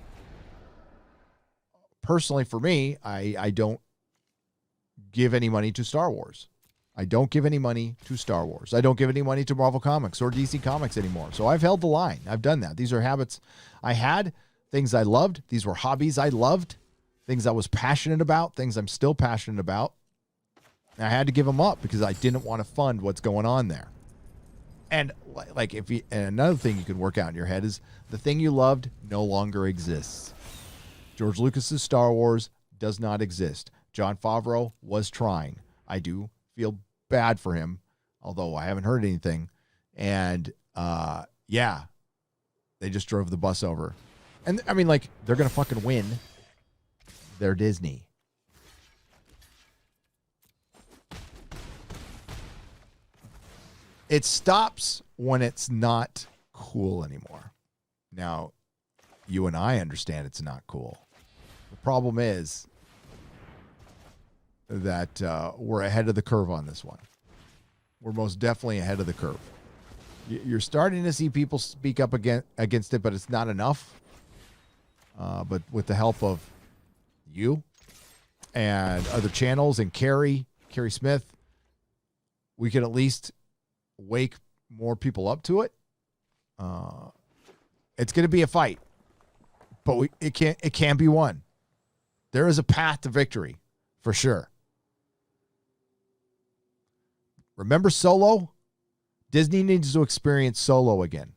personally, for me, I don't give any money to Star Wars. I don't give any money to Star Wars. I don't give any money to Marvel Comics or DC Comics anymore. So I've held the line. I've done that. These are habits I had, things I loved. These were hobbies I loved, things I was passionate about, things I'm still passionate about. And I had to give them up because I didn't want to fund what's going on there. And like and another thing you could work out in your head is the thing you loved no longer exists. George Lucas's Star Wars does not exist. Jon Favreau was trying. I do feel bad for him, although I haven't heard anything. And yeah, they just drove the bus over. And I mean, like, they're going to fucking win. They're Disney. It stops when it's not cool anymore. Now, you and I understand it's not cool. The problem is that we're ahead of the curve on this one. We're most definitely ahead of the curve. You're starting to see people speak up against it, but it's not enough. But with the help of you and other channels and Carrie Smith, we could at least wake more people up to it. It's going to be a fight, but it can be won. There is a path to victory for sure. Remember Solo? Disney needs to experience Solo again.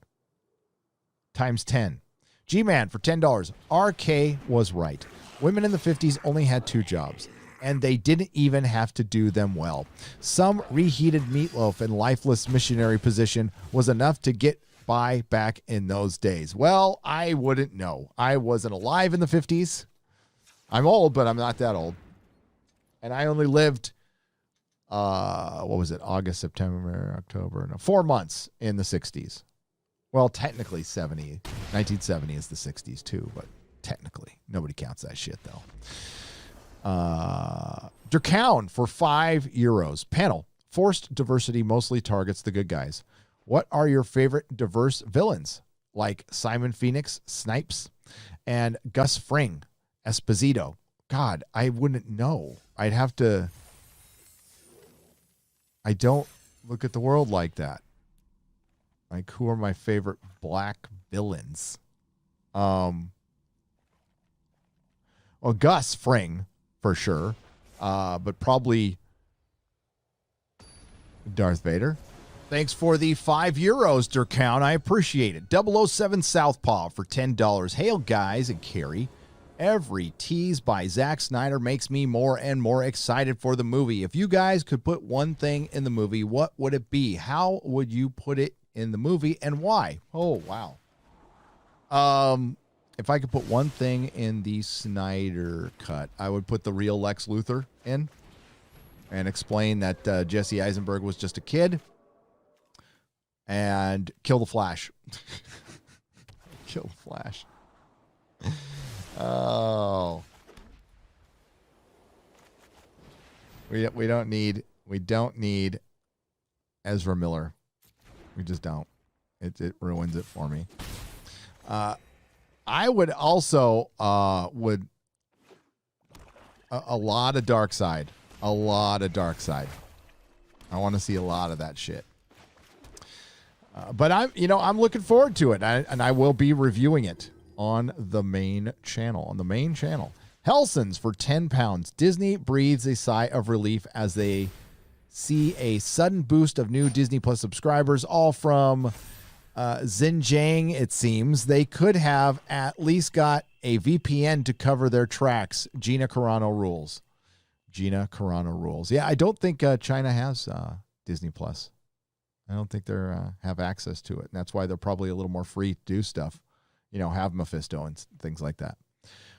Times 10. G-Man for $10. RK was right. Women in the 50s only had 2 jobs, and they didn't even have to do them well. Some reheated meatloaf and lifeless missionary position was enough to get by back in those days. Well, I wouldn't know. I wasn't alive in the 50s. I'm old, but I'm not that old. And I only lived, what was it? August, September, October. No, 4 months in the 60s. Well, technically 1970 is the 60s too, but technically nobody counts that shit though. Durkown for €5. Panel. Forced diversity mostly targets the good guys. What are your favorite diverse villains? like Simon Phoenix, Snipes, and Gus Fring, Esposito. God, I wouldn't know. I'd have to. I don't look at the world like that. Like, who are my favorite black villains? Well, Gus Fring, for sure. But probably Darth Vader. Thanks for the €5, Durcount. I appreciate it. 007 Southpaw for $10. Hail, guys, and Carrie. Every tease by Zack Snyder makes me more and more excited for the movie. If you guys could put one thing in the movie, what would it be? How would you put it in the movie, and why? Oh, wow. If I could put one thing in the Snyder cut, I would put the real Lex Luthor in and explain that Jesse Eisenberg was just a kid. And kill the Flash. Kill the Flash. Oh. We don't need Ezra Miller. We just don't. It ruins it for me. I would also a lot of dark side. A lot of dark side. I want to see a lot of that shit. But I'm looking forward to it, and I will be reviewing it on the main channel. Helsons for £10. Disney breathes a sigh of relief as they see a sudden boost of new Disney Plus subscribers, all from Xinjiang. It seems they could have at least got a VPN to cover their tracks. Gina Carano rules. Yeah, I don't think China has Disney Plus. I don't think they have access to it. And that's why they're probably a little more free to do stuff, have Mephisto and things like that.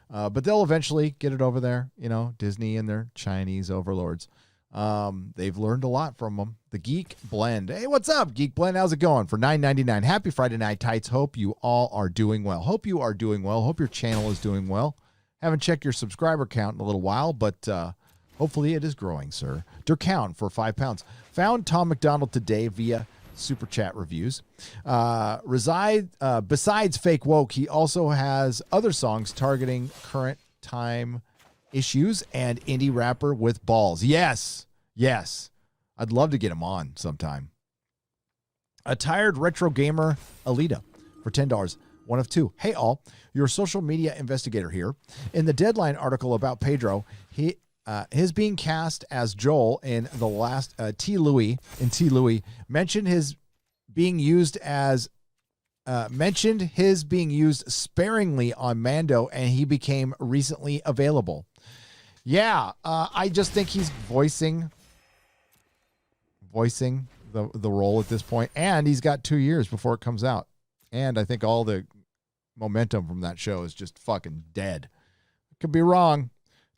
But they'll eventually get it over there, Disney and their Chinese overlords. They've learned a lot from them. The Geek Blend. Hey, what's up, Geek Blend? How's it going? For $9.99. Happy Friday night, Tights. Hope you all are doing well. Hope you are doing well. Hope your channel is doing well. Haven't checked your subscriber count in a little while, but hopefully it is growing, sir. Durcount for £5. Found Tom McDonald today via Super Chat reviews. Besides Fake Woke, he also has other songs targeting current time issues and indie rapper with balls. Yes. I'd love to get him on sometime. A tired retro gamer, Alita, for $10. One of two. Hey, all. Your social media investigator here. In the Deadline article about Pedro, his being cast as Joel in the last T. Louis mentioned his being used sparingly on Mando, and he became recently available. Yeah, I just think he's voicing the role at this point, and he's got 2 years before it comes out, and I think all the momentum from that show is just fucking dead. Could be wrong.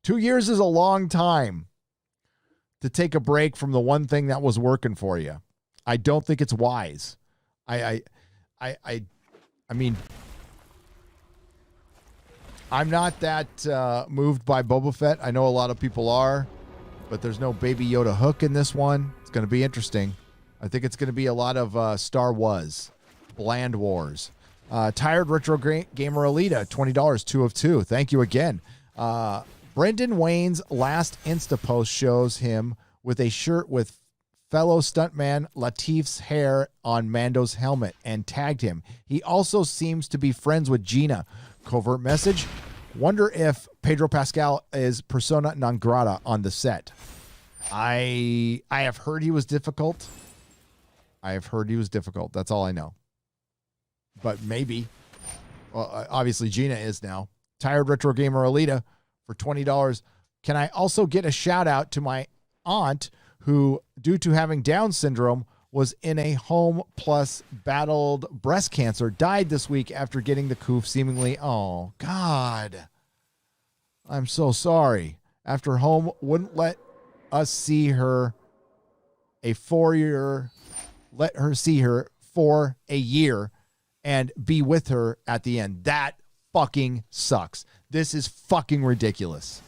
2 years is a long time to take a break from the one thing that was working for you. I don't think it's wise. I mean, I'm not that moved by Boba Fett. I know a lot of people are, but there's no Baby Yoda hook in this one. It's going to be interesting. I think it's going to be a lot of Star Wars, Bland Wars. Tired Retro Gamer Alita, $20, 2 of 2. Thank you again. Brendan Wayne's last Insta post shows him with a shirt with fellow stuntman Latif's hair on Mando's helmet and tagged him. He also seems to be friends with Gina. Covert message. Wonder if Pedro Pascal is persona non grata on the set. I have heard he was difficult. That's all I know. But maybe. Well, obviously Gina is now. Tired Retro Gamer Alita for $20. Can I also get a shout out to my aunt who, due to having Down syndrome, was in a home plus battled breast cancer, died this week after getting the coof seemingly. Oh, God. I'm so sorry. After home wouldn't let us see her let her see her for a year and be with her at the end. That fucking sucks. This is fucking ridiculous.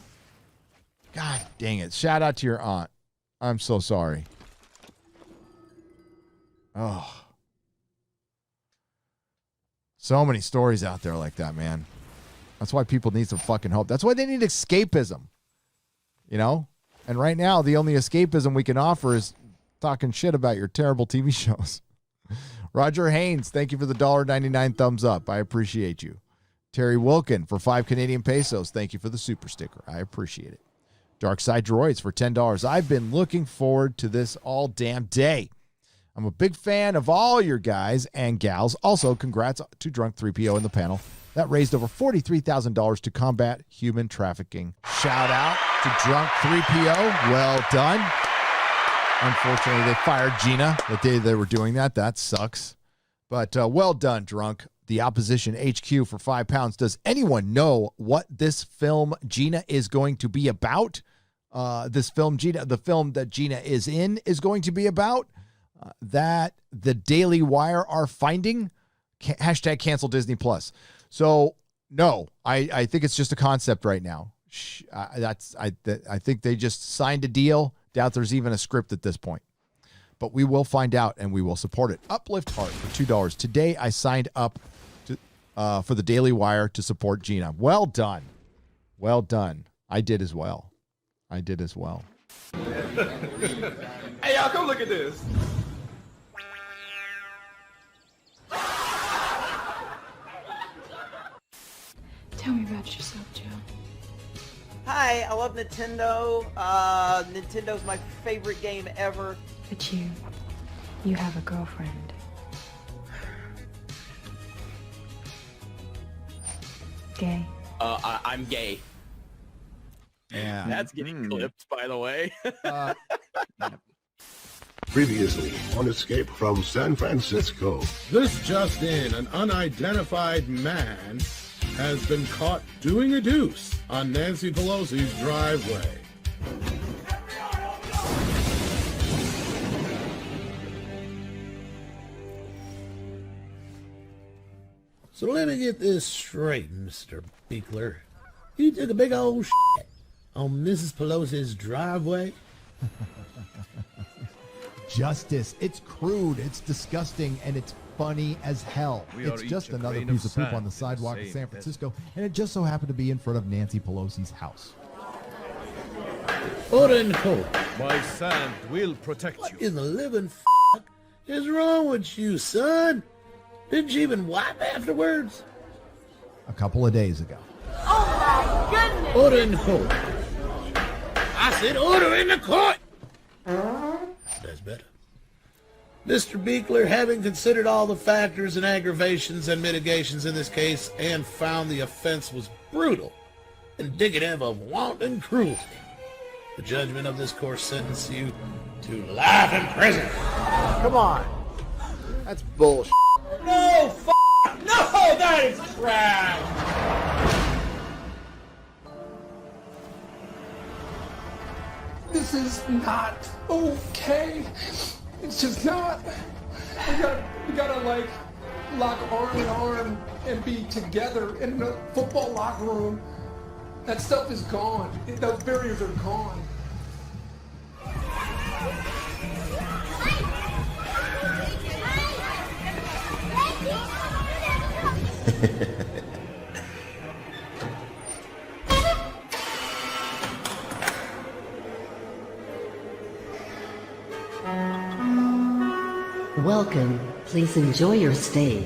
God dang it. Shout out to your aunt. I'm so sorry. Oh. So many stories out there like that, man. That's why people need some fucking hope. That's why they need escapism. You know? And right now, the only escapism we can offer is talking shit about your terrible TV shows. Roger Haynes, thank you for the $1.99 thumbs up. I appreciate you. Terry Wilkin for 5 Canadian pesos. Thank you for the super sticker. I appreciate it. Dark Side Droids for $10. I've been looking forward to this all damn day. I'm a big fan of all your guys and gals. Also, congrats to Drunk 3PO in the panel. That raised over $43,000 to combat human trafficking. Shout out to Drunk 3PO. Well done. Unfortunately, they fired Gina the day they were doing that. That sucks. But well done, Drunk. The Opposition HQ for £5. Does anyone know what this film Gina is going to be about? The film that Gina is in is going to be about that the Daily Wire are finding. Hashtag cancel Disney Plus. So no, I think it's just a concept right now. I think they just signed a deal. Doubt there's even a script at this point. But we will find out and we will support it. Uplift Heart for $2. Today I signed up for the Daily Wire to support Gina. Well done. Well done. I did as well. Hey, y'all, come look at this. Tell me about yourself, Joe. Hi, I love Nintendo. Nintendo's my favorite game ever. But you have a girlfriend. Gay. I'm gay. Yeah. That's getting clipped, by the way. Previously on Escape from San Francisco. This just in, an unidentified man has been caught doing a deuce on Nancy Pelosi's driveway. So let me get this straight, Mr. Beekler. You took a big old shit on Mrs. Pelosi's driveway? Justice. It's crude, it's disgusting, and it's funny as hell. It's just another piece of poop on the sidewalk in San Francisco, and it just so happened to be in front of Nancy Pelosi's house. Order in the court. My sand will protect you. What in the living is wrong with you, son? Didn't you even wipe afterwards? A couple of days ago. Oh my goodness! Order in the court. I said order in the court! That's better. Mr. Beekler, having considered all the factors and aggravations and mitigations in this case and found the offense was brutal, indicative of wanton cruelty, the judgment of this court sentenced you to life in prison. Come on. That's bullshit. No, no, that is trash. This is not okay. It's just not. We gotta like lock arm in arm and be together in the football locker room. That stuff is gone. Those barriers are gone. Welcome. Please enjoy your stay.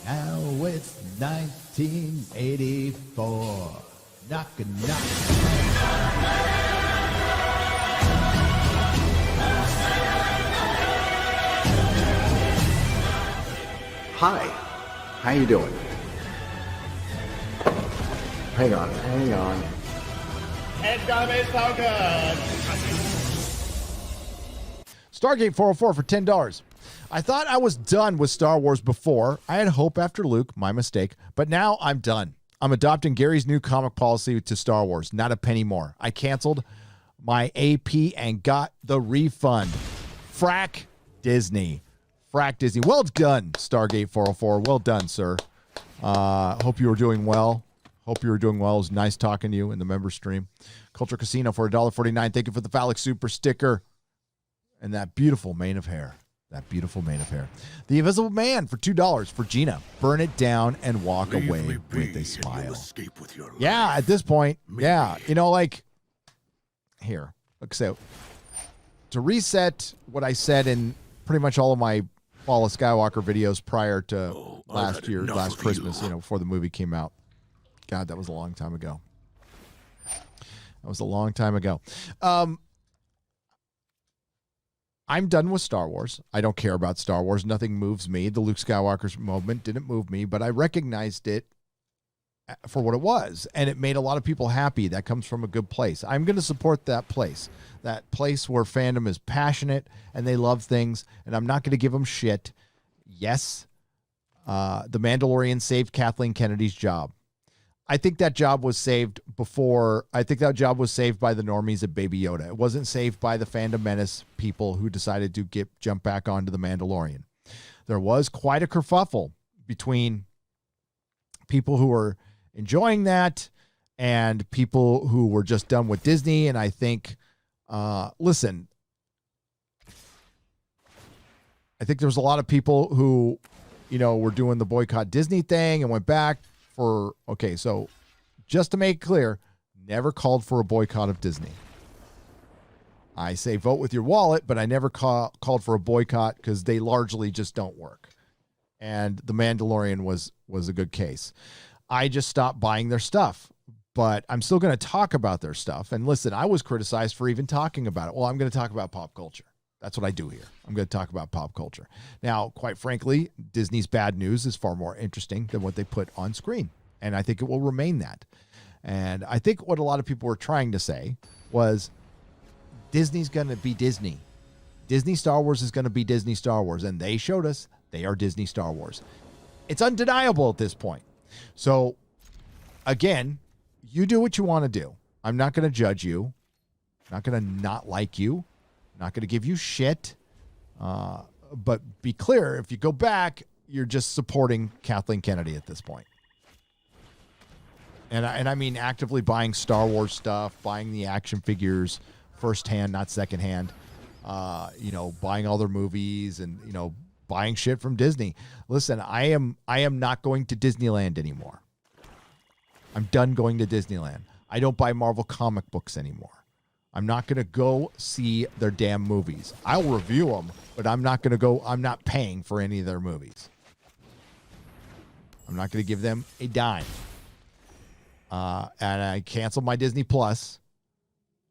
Now it's 1984. Knock a knock. Hi, how you doing? Hang on. It's gonna be so good. Stargate 404 for $10. I thought I was done with Star Wars before. I had hope after Luke, my mistake, but now I'm done. I'm adopting Gary's new comic policy to Star Wars, not a penny more. I canceled my AP and got the refund. Frack Disney. Well done, Stargate 404. Well done, sir. Hope you were doing well. It was nice talking to you in the member stream. Culture Casino for $1.49. Thank you for the phallic super sticker and that beautiful mane of hair. That beautiful mane of hair. The Invisible Man for $2 for Gina. Burn it down and walk away with a smile. Yeah, at this point, yeah. You know, like, here. Look, so to reset what I said in pretty much all of my Fall of Skywalker videos prior to last Christmas, you know, before the movie came out. God, that was a long time ago. I'm done with Star Wars. I don't care about Star Wars. Nothing moves me. The Luke Skywalker moment didn't move me, but I recognized it for what it was, and it made a lot of people happy. That comes from a good place. I'm going to support that place where fandom is passionate and they love things, and I'm not going to give them shit. Yes, The Mandalorian saved Kathleen Kennedy's job. I think that job was saved before. I think that job was saved by the normies at Baby Yoda. It wasn't saved by the Fandom Menace people who decided to jump back onto The Mandalorian. There was quite a kerfuffle between people who were enjoying that and people who were just done with Disney. And I think, listen, I think there was a lot of people who, you know, were doing the boycott Disney thing and went back. So just to make it clear, never called for a boycott of Disney. I say vote with your wallet, but I never called for a boycott because they largely just don't work. And The Mandalorian was a good case. I just stopped buying their stuff, but I'm still going to talk about their stuff. And listen, I was criticized for even talking about it. Well, I'm going to talk about pop culture. That's what I do here. I'm going to talk about pop culture. Now, quite frankly, Disney's bad news is far more interesting than what they put on screen. And I think it will remain that. And I think what a lot of people were trying to say was Disney's going to be Disney. Disney Star Wars is going to be Disney Star Wars. And they showed us they are Disney Star Wars. It's undeniable at this point. So, again, you do what you want to do. I'm not going to judge you. I'm not going to not like you. Not going to give you shit, but be clear, if you go back, you're just supporting Kathleen Kennedy at this point. And I mean actively buying Star Wars stuff, buying the action figures firsthand, not secondhand, buying all their movies and, buying shit from Disney. Listen, I am not going to Disneyland anymore. I'm done going to Disneyland. I don't buy Marvel comic books anymore. I'm not going to go see their damn movies. I'll review them, but I'm not paying for any of their movies. I'm not going to give them a dime. And I canceled my Disney Plus,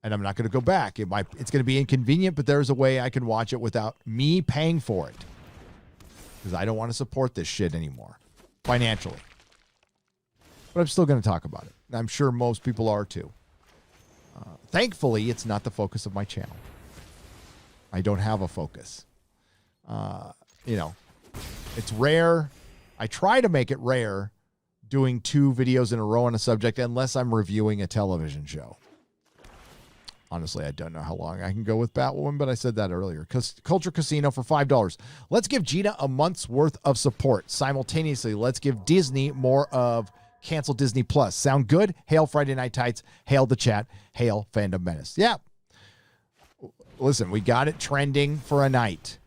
and I'm not going to go back. It's going to be inconvenient, but there's a way I can watch it without me paying for it. Because I don't want to support this shit anymore, financially. But I'm still going to talk about it. I'm sure most people are too. Thankfully, it's not the focus of my channel. I don't have a focus. It's rare. I try to make it rare doing 2 videos in a row on a subject unless I'm reviewing a television show. Honestly, I don't know how long I can go with Batwoman, but I said that earlier. Culture Casino for $5. Let's give Gina a month's worth of support. Simultaneously, let's give Disney more of cancel Disney Plus. Sound good? Hail Friday Night Tights. Hail the chat. Hail Fandom Menace. Yeah. Listen, we got it trending for a night.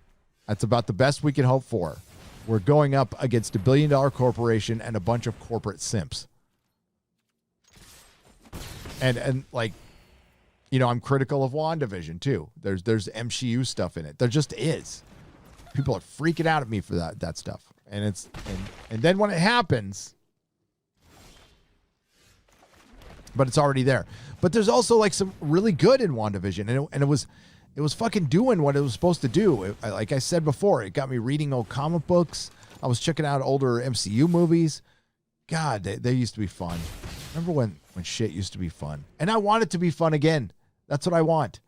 That's about the best we can hope for. We're going up against a billion-dollar corporation and a bunch of corporate simps. And I'm critical of WandaVision too. There's MCU stuff in it. There just is. People are freaking out at me for that stuff. And then when it happens, but it's already there. But there's also like some really good in WandaVision, and it was fucking doing what it was supposed to do. Like I said before, it got me reading old comic books. I was checking out older MCU movies. God, they used to be fun. Remember when shit used to be fun? And I want it to be fun again. That's what I want.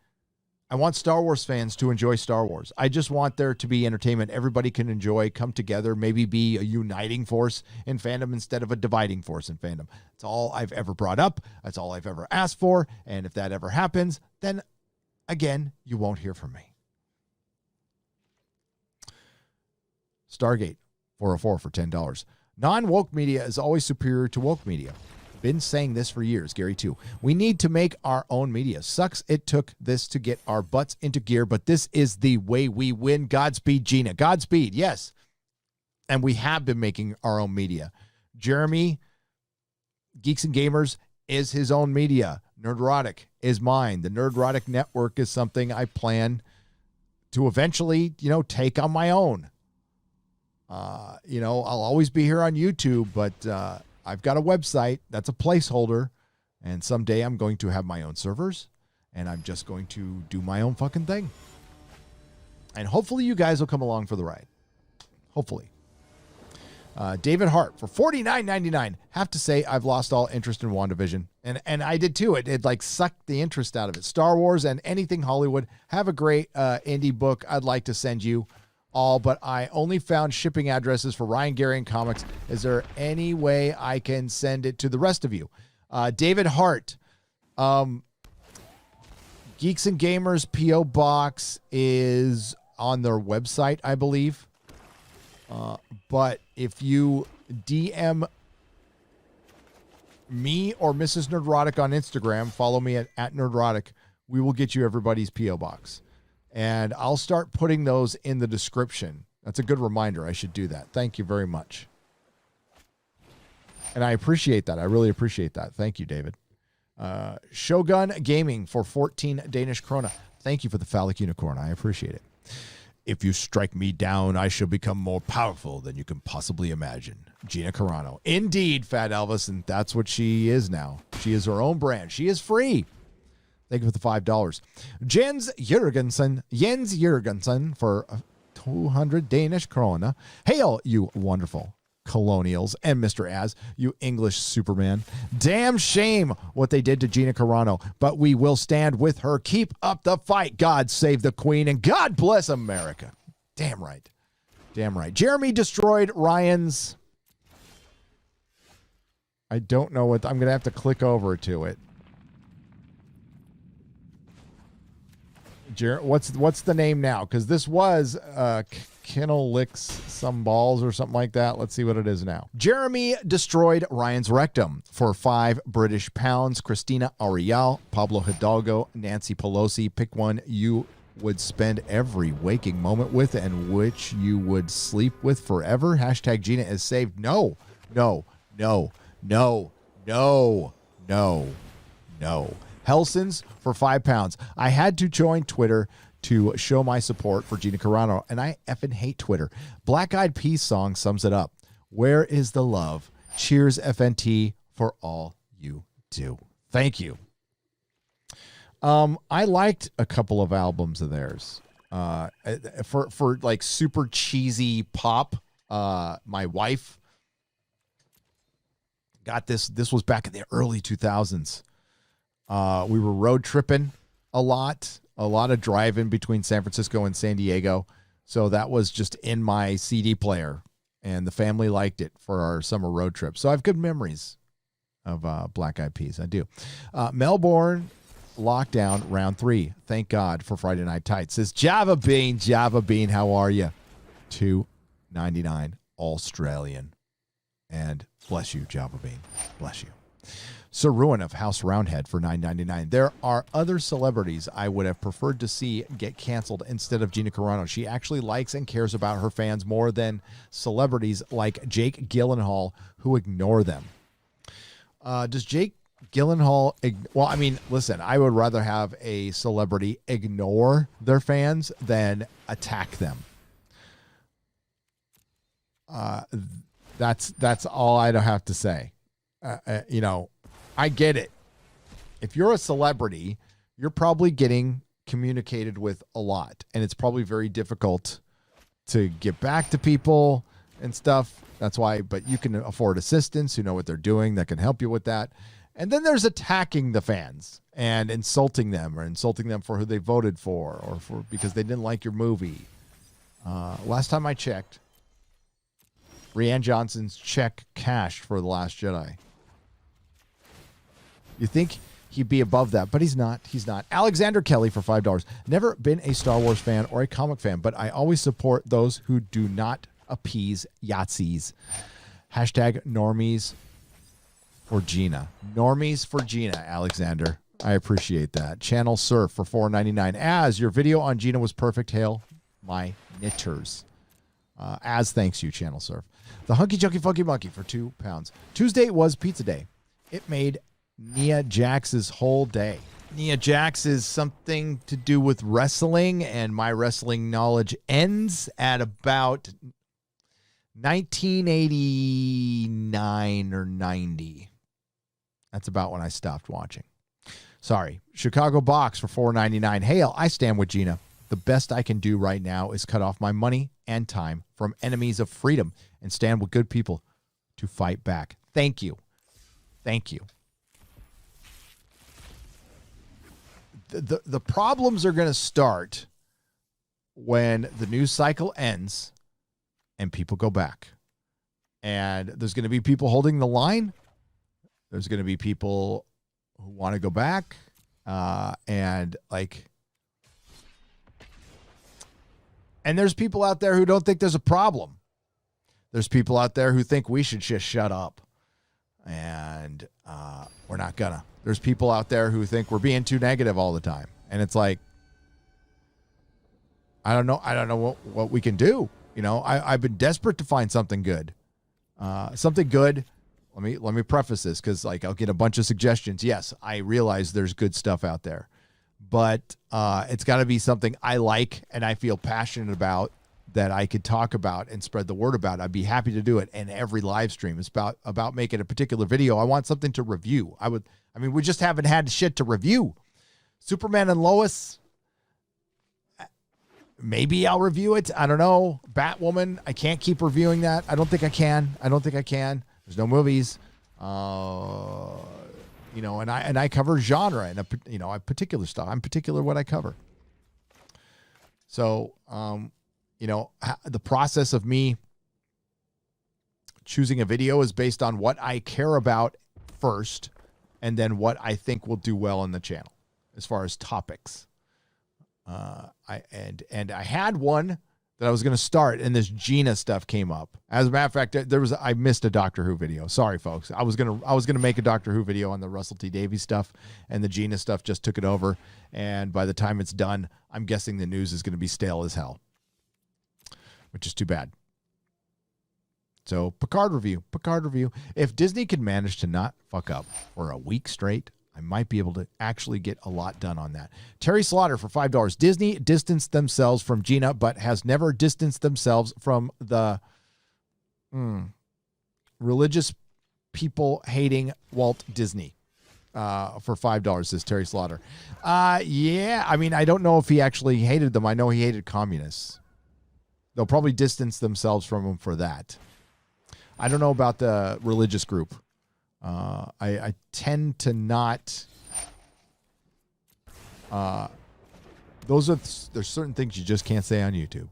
I want Star Wars fans to enjoy Star Wars. I just want there to be entertainment everybody can enjoy, come together, maybe be a uniting force in fandom instead of a dividing force in fandom. That's all I've ever brought up. That's all I've ever asked for. And if that ever happens, then again, you won't hear from me. Stargate 404 for $10. Non-woke media is always superior to woke media. been saying this for years, Gary too. We need to make our own media. Sucks it took this to get our butts into gear, but this is the way we win. Godspeed, Gina. Godspeed, yes. And we have been making our own media. Jeremy, Geeks and Gamers, is his own media. Nerdrodic is mine. The Nerdrodic Network is something I plan to eventually, take on my own. I'll always be here on YouTube, but I've got a website that's a placeholder, and someday I'm going to have my own servers, and I'm just going to do my own fucking thing. And hopefully you guys will come along for the ride. Hopefully. David Hart for $49.99. Have to say I've lost all interest in WandaVision. And I did too. It like sucked the interest out of it. Star Wars and anything Hollywood. Have a great indie book I'd like to send you all, but I only found shipping addresses for Ryan Garian Comics. Is there any way I can send it to the rest of you? David Hart. Geeks and Gamers P.O. Box is on their website, I believe. But if you DM me or Mrs. Nerdrodic on Instagram, follow me at Nerdrodic, we will get you everybody's P.O. Box. And I'll start putting those in the description. That's a good reminder. I should do that. Thank you very much. And I appreciate that. I really appreciate that. Thank you, David. Shogun Gaming for 14 Danish krona. Thank you for the phallic unicorn. I appreciate it. If you strike me down, I shall become more powerful than you can possibly imagine. Gina Carano. Indeed, Fat Elvis, and that's what she is now. She is her own brand. She is free. Thank you for the $5. Jens Jurgensen for 200 Danish krona. Hail, you wonderful colonials, and Mr. Az, you English Superman. Damn shame what they did to Gina Carano, but we will stand with her. Keep up the fight. God save the Queen, and God bless America. Damn right. Damn right. Jeremy destroyed Ryan's... I don't know what... I'm going to have to click over to it. What's the name now? Because this was Kennel Licks Some Balls or something like that. Let's see what it is now. Jeremy destroyed Ryan's rectum for £5 Christina Ariel, Pablo Hidalgo, Nancy Pelosi. Pick one you would spend every waking moment with and which you would sleep with forever. Hashtag Gina is saved. No. Helsons for £5. I had to join Twitter to show my support for Gina Carano, and I effing hate Twitter. Black Eyed Peas song sums it up. Where is the love? Cheers, FNT, for all you do. Thank you. I liked a couple of albums of theirs. For like super cheesy pop. My wife got this. This was back in the early 2000s. We were road tripping a lot of driving between San Francisco and San Diego. So that was just in my CD player, and the family liked it for our summer road trip. So I have good memories of Black Eyed Peas. I do. Melbourne lockdown round 3. Thank God for Friday Night Tights. Says Java Bean, how are you? $2.99 Australian. And bless you, Java Bean. Bless you. Sir Ruin of House Roundhead for $9.99. There are other celebrities I would have preferred to see get canceled instead of Gina Carano. She actually likes and cares about her fans more than celebrities like Jake Gyllenhaal who ignore them. Does Jake Gyllenhaal... Well, I mean, listen, I would rather have a celebrity ignore their fans than attack them. That's all I don't have to say. I get it. If you're a celebrity, you're probably getting communicated with a lot, and it's probably very difficult to get back to people and stuff. That's why, but you can afford assistants who know what they're doing that can help you with that. And then there's attacking the fans and insulting them for who they voted for or for because they didn't like your movie. Last time I checked, Rian Johnson's check cashed for The Last Jedi. You think he'd be above that, but he's not. He's not. Alexander Kelly for $5. Never been a Star Wars fan or a comic fan, but I always support those who do not appease Yahtzees. Hashtag normies for Gina. Normies for Gina, Alexander. I appreciate that. Channel Surf for $4.99. As your video on Gina was perfect. Hail my knitters. As thanks you, Channel Surf. The Hunky Chunky Funky Monkey for £2. Tuesday was pizza day. It made Nia Jax's whole day. Nia Jax is something to do with wrestling, and my wrestling knowledge ends at about 1989 or 90. That's about when I stopped watching. Sorry. Chicago Box for $4.99. Hail, I stand with Gina. The best I can do right now is cut off my money and time from enemies of freedom and stand with good people to fight back. Thank you. Thank you. The problems are going to start when the news cycle ends and people go back. And there's going to be people holding the line. There's going to be people who want to go back. And there's people out there who don't think there's a problem. There's people out there who think we should just shut up. And we're not gonna. There's people out there who think we're being too negative all the time. And it's like, I don't know what we can do. You know, I've been desperate to find something good. Something good. Let me preface this, because I'll get a bunch of suggestions. Yes, I realize there's good stuff out there, but it's got to be something I like and I feel passionate about, that I could talk about and spread the word about. I'd be happy to do it. And every live stream is about making a particular video. I want something to review. We just haven't had shit to review. Superman and Lois, maybe I'll review it. I don't know. Batwoman, I can't keep reviewing that. I don't think I can. There's no movies. And I cover genre and a particular stuff. I'm particular what I cover. So, the process of me choosing a video is based on what I care about first, and then what I think will do well on the channel as far as topics. I had one that I was going to start, and this Gina stuff came up. As a matter of fact, I missed a Doctor Who video. Sorry, folks. I was gonna make a Doctor Who video on the Russell T Davies stuff, and the Gina stuff just took it over. And by the time it's done, I'm guessing the news is going to be stale as hell, which is too bad. So Picard review. If Disney could manage to not fuck up for a week straight, I might be able to actually get a lot done on that. Terry Slaughter for $5. Disney distanced themselves from Gina, but has never distanced themselves from the religious people hating Walt Disney. For $5, says Terry Slaughter. Yeah, I don't know if he actually hated them. I know he hated communists. They'll probably distance themselves from him for that. I don't know about the religious group. I tend to not. There's certain things you just can't say on YouTube.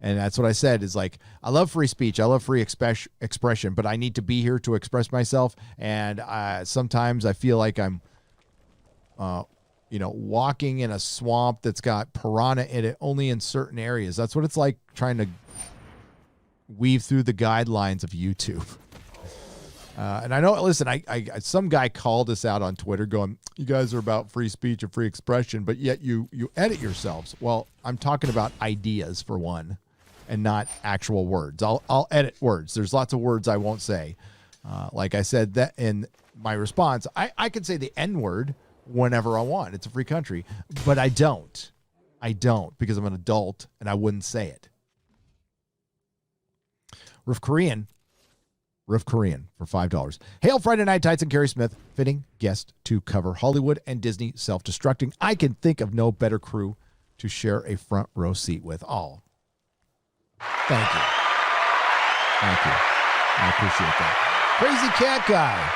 And that's what I said is I love free speech. I love free expression, but I need to be here to express myself. And sometimes I feel like I'm, walking in a swamp that's got piranha in it only in certain areas. That's what it's like trying to weave through the guidelines of YouTube. And I know, listen, I some guy called us out on Twitter going, you guys are about free speech and free expression, but yet you edit yourselves. Well, I'm talking about ideas for one, and not actual words. I'll edit words. There's lots of words I won't say. Like I said that in my response, I can say the N-word whenever I want. It's a free country, but I don't because I'm an adult and I wouldn't say it. Riff Korean for $5. Hail Friday Night Tights and Gary Smith, fitting guest to cover Hollywood and Disney self-destructing. I can think of no better crew to share a front row seat with. Oh, thank you. I appreciate that. Crazy Cat Guy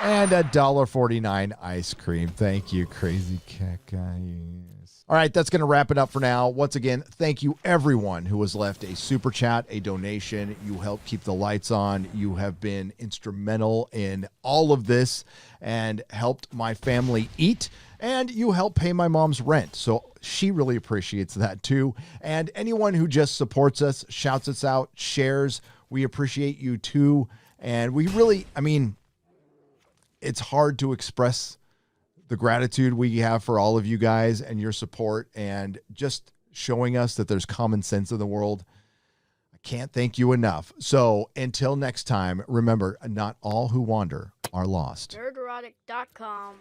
and $1.49 ice cream. Thank you, Crazy Cat Guy. Yes. All right, that's going to wrap it up for now. Once again, thank you everyone who has left a super chat, a donation. You help keep the lights on. You have been instrumental in all of this and helped my family eat. And you help pay my mom's rent. So she really appreciates that too. And anyone who just supports us, shouts us out, shares, we appreciate you too. And we really, it's hard to express the gratitude we have for all of you guys and your support and just showing us that there's common sense in the world. I can't thank you enough. So until next time, remember, not all who wander are lost. Nerdrodic.com.